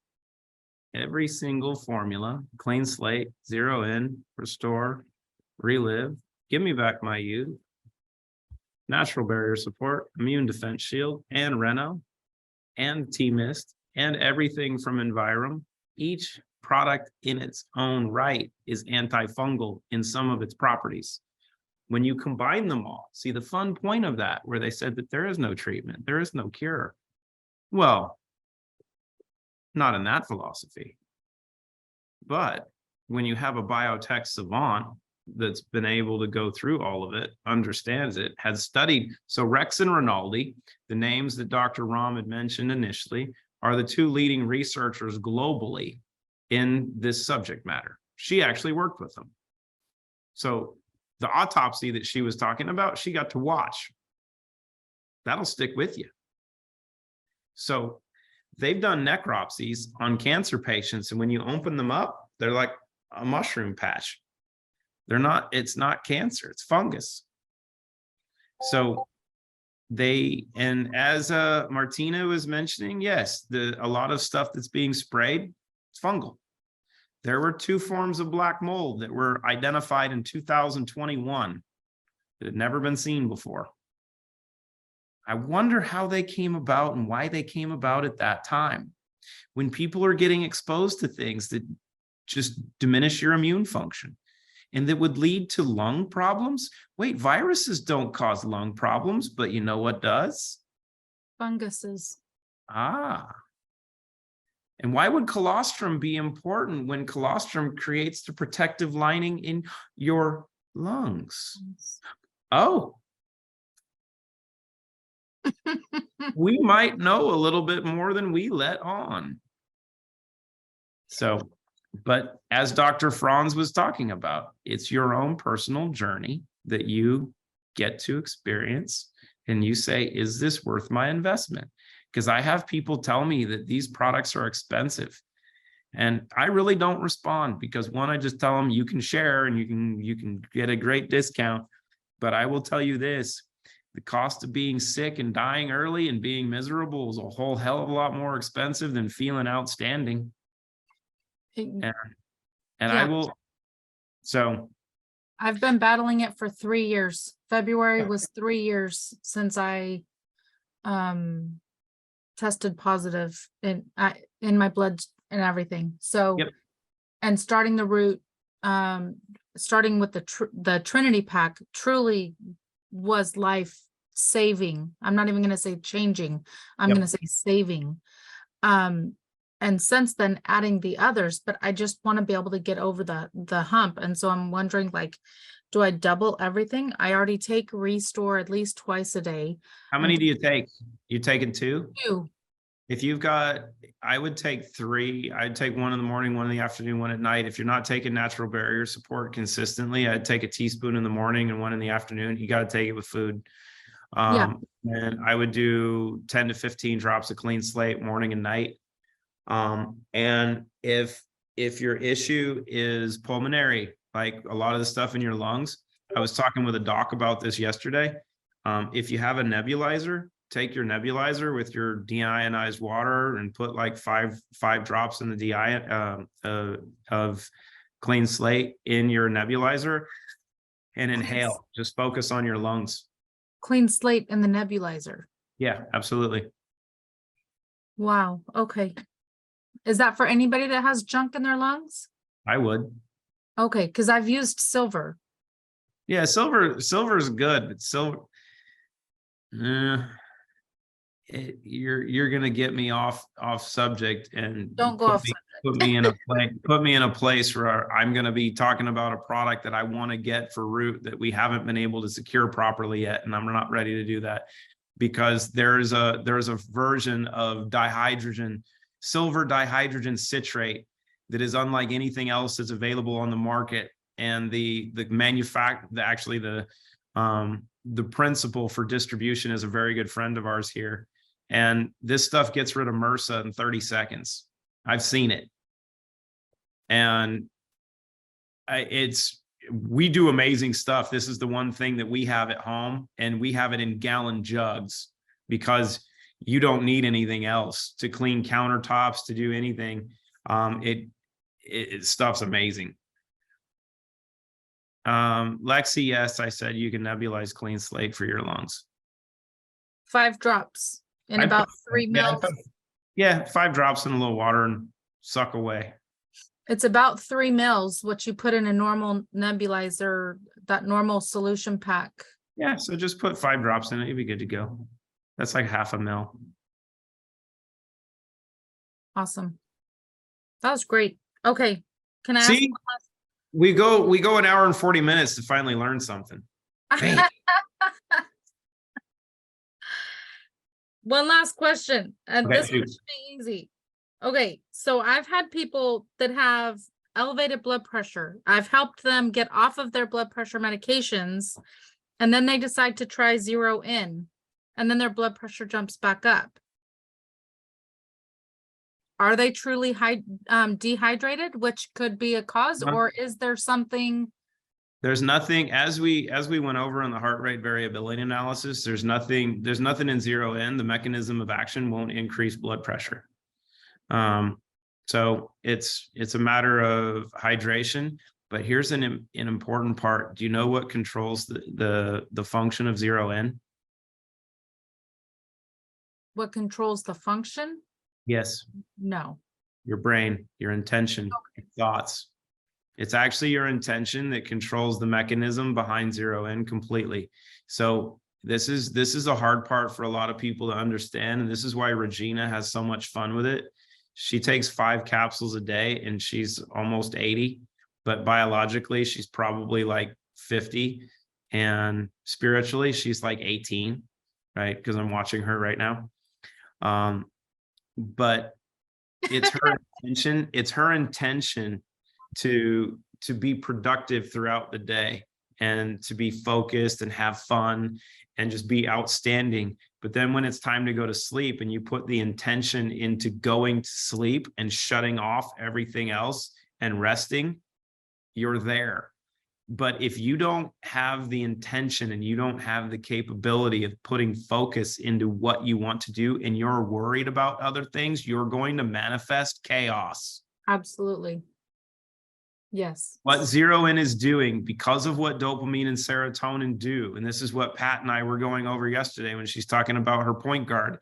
formula, clean slate, zero in, restore, relive, give me back my youth, natural barrier support, immune defense shield, and Reno, and T-Mist, and everything from Envirom, each product in its own right is antifungal in some of its properties. When you combine them all, see the fun point of that, where they said that there is no treatment, there is no cure. Well, not in that philosophy. But when you have a biotech savant that's been able to go through all of it, understands it, has studied. So Rex and Rinaldi, the names that Dr. Rahm had mentioned initially, are the two leading researchers globally in this subject matter. She actually worked with them. So the autopsy that she was talking about, she got to watch. That'll stick with you. So they've done necropsies on cancer patients, and when you open them up, they're like a mushroom patch. They're not, it's not cancer, it's fungus. So they, and as Martina was mentioning, yes, a lot of stuff that's being sprayed, it's fungal. There were 2 forms of black mold that were identified in 2021 that had never been seen before. I wonder how they came about and why they came about at that time, when people are getting exposed to things that just diminish your immune function and that would lead to lung problems. Wait, viruses don't cause lung problems, but you know what does? Funguses. Ah. And why would colostrum be important when colostrum creates the protective lining in your lungs? Oh, We might know a little bit more than we let on. So, but as Dr. Franz was talking about, it's your own personal journey that you get to experience. And you say, is this worth my investment? Because I have people tell me that these products are expensive. And I really don't respond because one, I just tell them you can share and you can get a great discount. But I will tell you this, the cost of being sick and dying early and being miserable is a whole hell of a lot more expensive than feeling outstanding. And I Yeah. will, so. I've been battling it for 3 years. February was 3 years since I tested positive in my blood and everything. So, Yep. and starting the root, starting with the Trinity pack truly was life saving. I'm not even going to say changing. I'm Yep. going to say saving. And since then adding the others, but I just want to be able to get over the hump. And so I'm wondering, like, do I double everything? I already take Restore at least twice a day. How many do you take? You taking 2? 2. If you've got, I would take 3. I'd take 1 in the morning, 1 in the afternoon, 1 at night. If you're not taking natural barrier support consistently, I'd take a teaspoon in the morning and 1 in the afternoon. You got to take it with food. And I would do 10 to 15 drops of Clean Slate morning and night. And if your issue is pulmonary, like a lot of the stuff in your lungs, I was talking with a doc about this yesterday. If you have a nebulizer, take your nebulizer with your deionized water and put like five drops in the of Clean Slate in your nebulizer and inhale. Just focus on your lungs. Clean Slate in the nebulizer. Yeah, absolutely. Wow. Okay. Is that for anybody that has junk in their lungs? I would. Okay, because I've used silver. Yeah, silver is good, but silver, you're gonna get me off subject and Don't go off put me in a place where I'm gonna be talking about a product that I want to get for Root that we haven't been able to secure properly yet, and I'm not ready to do that because there's a version of silver dihydrogen citrate that is unlike anything else that's available on the market. And the principal for distribution is a very good friend of ours here. And this stuff gets rid of MRSA in 30 seconds. I've seen it. And we do amazing stuff. This is the one thing that we have at home, and we have it in gallon jugs because you don't need anything else to clean countertops, to do anything. Stuff's amazing. Lexi, yes, I said you can nebulize Clean Slate for your lungs. 5 drops in about 3 mils. Yeah, 5 drops in a little water and suck away. It's about 3 mils, what you put in a normal nebulizer, that normal solution pack. Yeah, so just put 5 drops in it, you'll be good to go. That's like half a mil. Awesome. That was great. Okay. Can I ask See, we go an hour and 40 minutes to finally learn something. Hey. One last question, and Okay, this one should be easy. Okay, so I've had people that have elevated blood pressure. I've helped them get off of their blood pressure medications, and then they decide to try 0N, and then their blood pressure jumps back up. Are they truly dehydrated, which could be a cause, or is there something? There's nothing, as we went over in the heart rate variability analysis, there's nothing in 0N. The mechanism of action won't increase blood pressure. So it's a matter of hydration. But here's an important part. Do you know what controls the function of 0N? What controls the function? Yes. No. Your brain, your intention, your thoughts. It's actually your intention that controls the mechanism behind 0N completely. So this is a hard part for a lot of people to understand. And this is why Regina has so much fun with it. She takes 5 capsules a day and she's almost 80, but biologically she's probably like 50. And spiritually, she's like 18. right? Because I'm watching her right now. But it's her intention. It's her intention to be productive throughout the day and to be focused and have fun and just be outstanding. But then when it's time to go to sleep and you put the intention into going to sleep and shutting off everything else and resting, you're there. But if you don't have the intention and you don't have the capability of putting focus into what you want to do and you're worried about other things, you're going to manifest chaos. Absolutely. Yes. What Zero In is doing, because of what dopamine and serotonin do, and this is what Pat and I were going over yesterday when she's talking about her point guard.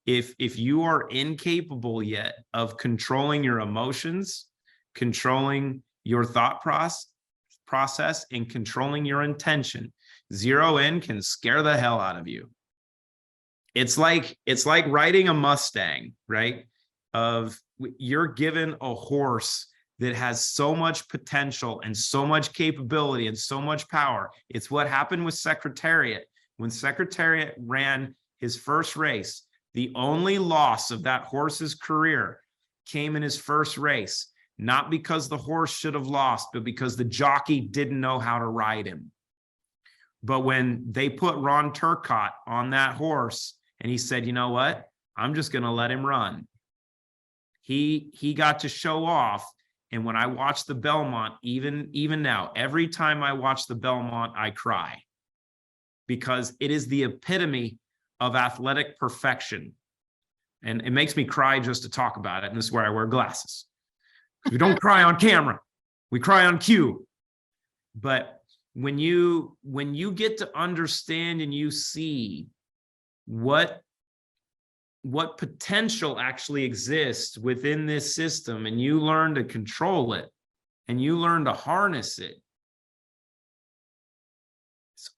If you are incapable yet of controlling your emotions, controlling your thought process, and controlling your intention, Zero In can scare the hell out of you. It's like riding a Mustang, right? You're given a horse that has so much potential and so much capability and so much power. It's what happened with Secretariat. When Secretariat ran his first race, the only loss of that horse's career came in his first race, not because the horse should have lost, but because the jockey didn't know how to ride him. But when they put Ron Turcotte on that horse and he said, you know what, I'm just going to let him run. He got to show off. And when I watch the Belmont, even now, every time I watch the Belmont, I cry, because it is the epitome of athletic perfection. And it makes me cry just to talk about it. And this is where I wear glasses. We don't cry on camera. We cry on cue. But when you get to understand and you see what potential actually exists within this system, and you learn to control it and you learn to harness it, it's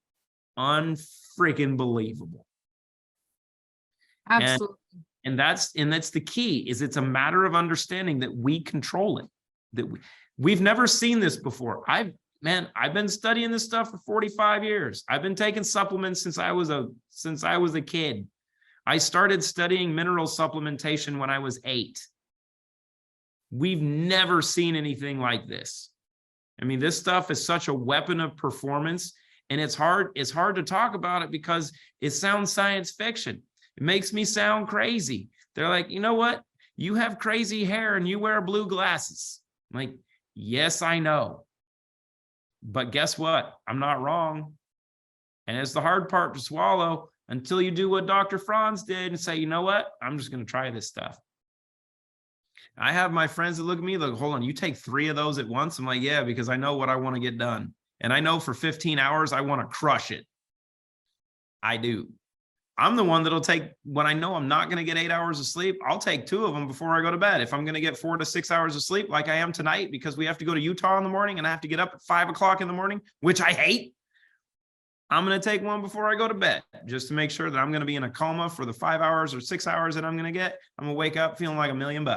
unfreaking believable. Absolutely. And that's the key, is it's a matter of understanding that we control it, that we've never seen this before. I've been studying this stuff for 45 years. I've been taking supplements since I was a kid. I started studying mineral supplementation when I was 8. We've never seen anything like this. I mean, this stuff is such a weapon of performance, and it's hard to talk about it because it sounds science fiction. It makes me sound crazy. They're like, you know what? You have crazy hair and you wear blue glasses. I'm like, yes, I know. But guess what? I'm not wrong. And it's the hard part to swallow until you do what Dr. Franz did and say, you know what? I'm just going to try this stuff. I have my friends that look at me like, hold on, you take 3 of those at once? I'm like, yeah, because I know what I want to get done. And I know for 15 hours, I want to crush it. I do. I'm the one that'll take, when I know I'm not going to get 8 hours of sleep, I'll take 2 of them before I go to bed. If I'm going to get 4 to 6 hours of sleep, like I am tonight, because we have to go to Utah in the morning and I have to get up at 5 o'clock in the morning, which I hate, I'm going to take one before I go to bed, just to make sure that I'm going to be in a coma for the 5 hours or 6 hours that I'm going to get. I'm going to wake up feeling like $1 million. I'm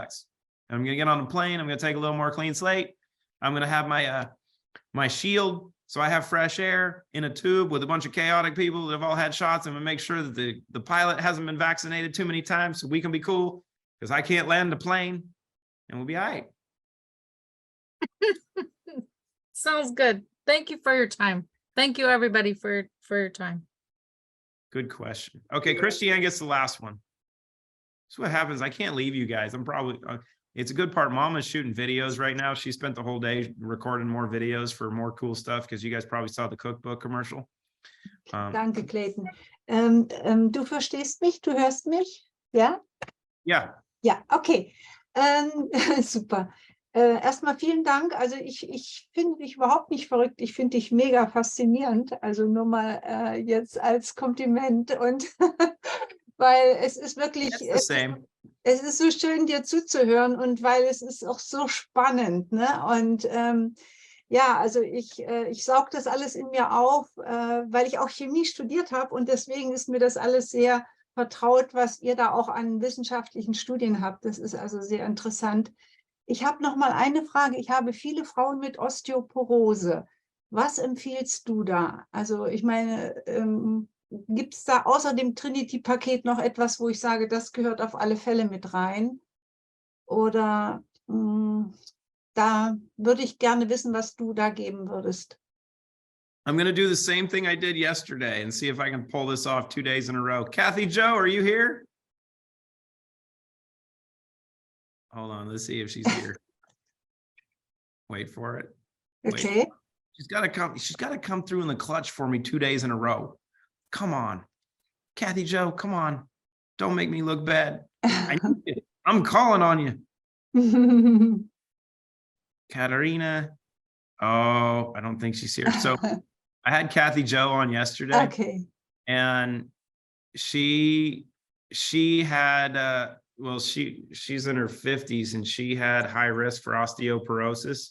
going to get on a plane. I'm going to take a little more Clean Slate. I'm going to have my shield, so I have fresh air in a tube with a bunch of chaotic people that have all had shots. I'm going to make sure that the pilot hasn't been vaccinated too many times, so we can be cool, because I can't land a plane, and we'll be all right. Sounds good. Thank you for your time. Thank you, everybody, for your time. Good question. Okay, Christiane gets the last one. So what happens, I can't leave you guys. I'm probably, it's a good part. Mama's shooting videos right now. She spent the whole day recording more videos for more cool stuff, because you guys probably saw the cookbook commercial. Danke, Clayton. Du verstehst mich? Du hörst mich? Ja? Yeah. Ja, okay. Super. Erstmal vielen Dank. Also ich finde dich überhaupt nicht verrückt. Ich finde dich mega faszinierend. Also nur mal jetzt als Kompliment. Und weil es ist wirklich, es ist so schön, dir zuzuhören, und weil es ist auch so spannend. Ne? Und ja, also ich saug das alles in mir auf, weil ich auch Chemie studiert habe, und deswegen ist mir das alles sehr vertraut, was ihr da auch an wissenschaftlichen Studien habt. Das ist also sehr interessant. Ich habe noch mal eine Frage. Ich habe viele Frauen mit Osteoporose. Was empfiehlst du da? Also ich meine, gibt es da außer dem Trinity-Paket noch etwas, wo ich sage, das gehört auf alle Fälle mit rein? Oder da würde ich gerne wissen, was du da geben würdest. I'm going to do the same thing I did yesterday and see if I can pull this off 2 days in a row. Kathy Joe, are you here? Hold on, let's see if she's here. Wait for it. Wait. Okay. She's got to come through in the clutch for me 2 days in a row. Come on. Kathy Joe, come on. Don't make me look bad. I'm calling on you. Katarina. Oh, I don't think she's here. So I had Kathy Joe on yesterday. Okay. And she had well, she's in her 50s and she had high risk for osteoporosis.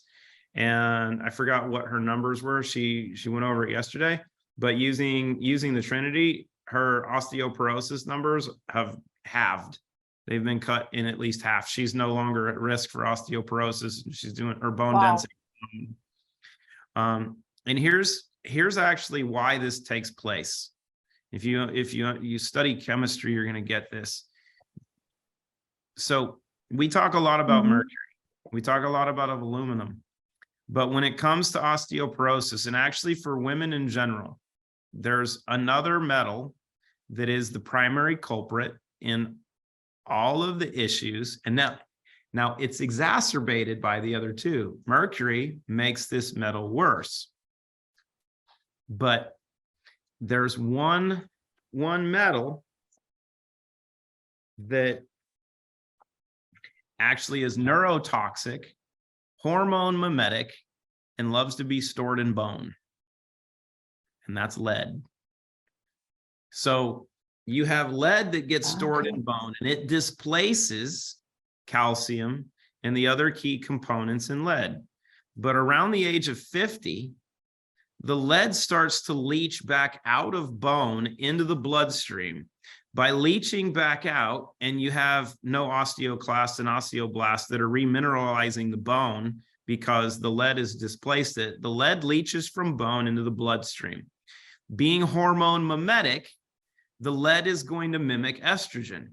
And I forgot what her numbers were. She went over it yesterday, but using the Trinity, her osteoporosis numbers have halved. They've been cut in at least half. She's no longer at risk for osteoporosis. She's doing her bone density. And here's actually why this takes place. If you study chemistry, you're going to get this. So we talk a lot about mercury. We talk a lot about aluminum. But when it comes to osteoporosis, and actually for women in general, there's another metal that is the primary culprit in all of the issues. And now it's exacerbated by the other two. Mercury makes this metal worse. But there's one metal that actually is neurotoxic, hormone mimetic, and loves to be stored in bone. And that's lead. So you have lead that gets stored in bone, and it displaces calcium and the other key components in lead. But around the age of 50, the lead starts to leach back out of bone into the bloodstream. By leaching back out, and you have no osteoclasts and osteoblasts that are remineralizing the bone because the lead has displaced it, the lead leaches from bone into the bloodstream. Being hormone mimetic, the lead is going to mimic estrogen.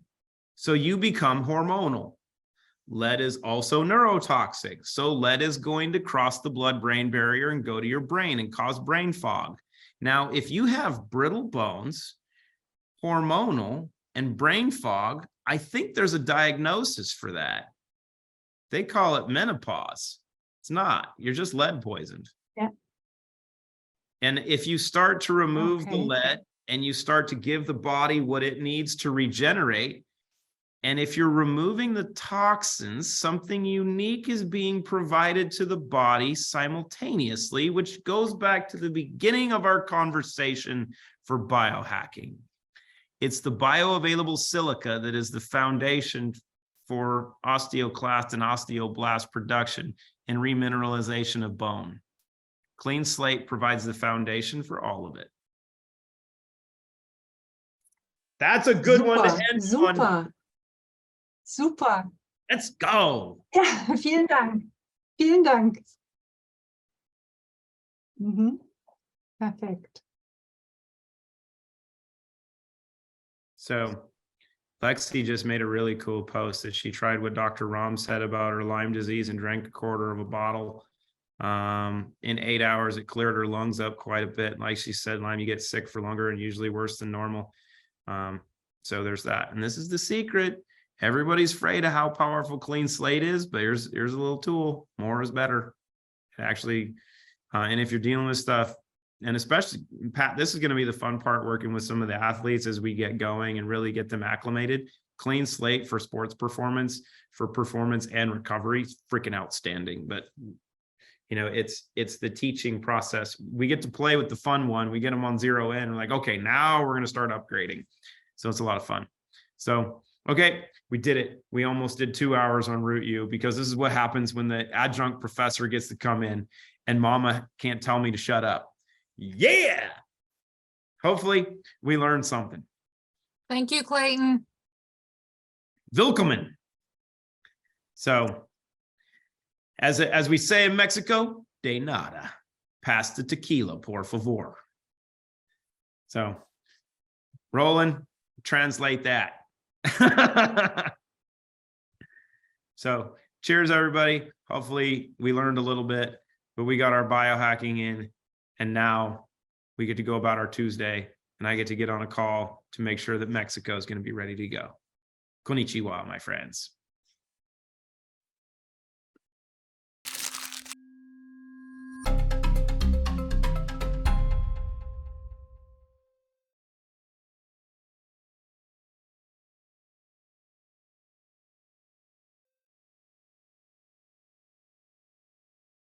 So you become hormonal. Lead is also neurotoxic. So lead is going to cross the blood-brain barrier and go to your brain and cause brain fog. Now, if you have brittle bones, hormonal, and brain fog, I think there's a diagnosis for that. They call it menopause. It's not. You're just lead poisoned. Yeah. And if you start to remove the lead and you start to give the body what it needs to regenerate, and if you're removing the toxins, something unique is being provided to the body simultaneously, which goes back to the beginning of our conversation for biohacking. It's the bioavailable silica that is the foundation for osteoclast and osteoblast production and remineralization of bone. Clean Slate provides the foundation for all of it. That's a good one to end on. Super. Let's go. Ja, vielen Dank. Vielen Dank. Perfekt. So Lexi just made a really cool post that she tried what Dr. Rahm said about her Lyme disease and drank a quarter of a bottle. In 8 hours, it cleared her lungs up quite a bit. Like she said, Lyme, you get sick for longer and usually worse than normal. So there's that. And this is the secret. Everybody's afraid of how powerful Clean Slate is, but here's a little tool. More is better. Actually, and if you're dealing with stuff, and especially, Pat, this is going to be the fun part, working with some of the athletes as we get going and really get them acclimated. Clean Slate for sports performance, for performance and recovery, freaking outstanding. But you know, it's the teaching process. We get to play with the fun one. We get them on 0 in. We're like, okay, now we're going to start upgrading. So it's a lot of fun. So, okay, we did it. We almost did 2 hours on Root U, because this is what happens when the adjunct professor gets to come in and mama can't tell me to shut up. Yeah. Hopefully we learned something. Thank you, Clayton. Willkommen. So as we say in Mexico, de nada. Pass the tequila, por favor. So Roland, translate that. So cheers, everybody. Hopefully we learned a little bit, but we got our biohacking in, and now we get to go about our Tuesday, and I get to get on a call to make sure that Mexico is going to be ready to go. Konnichiwa, my friends.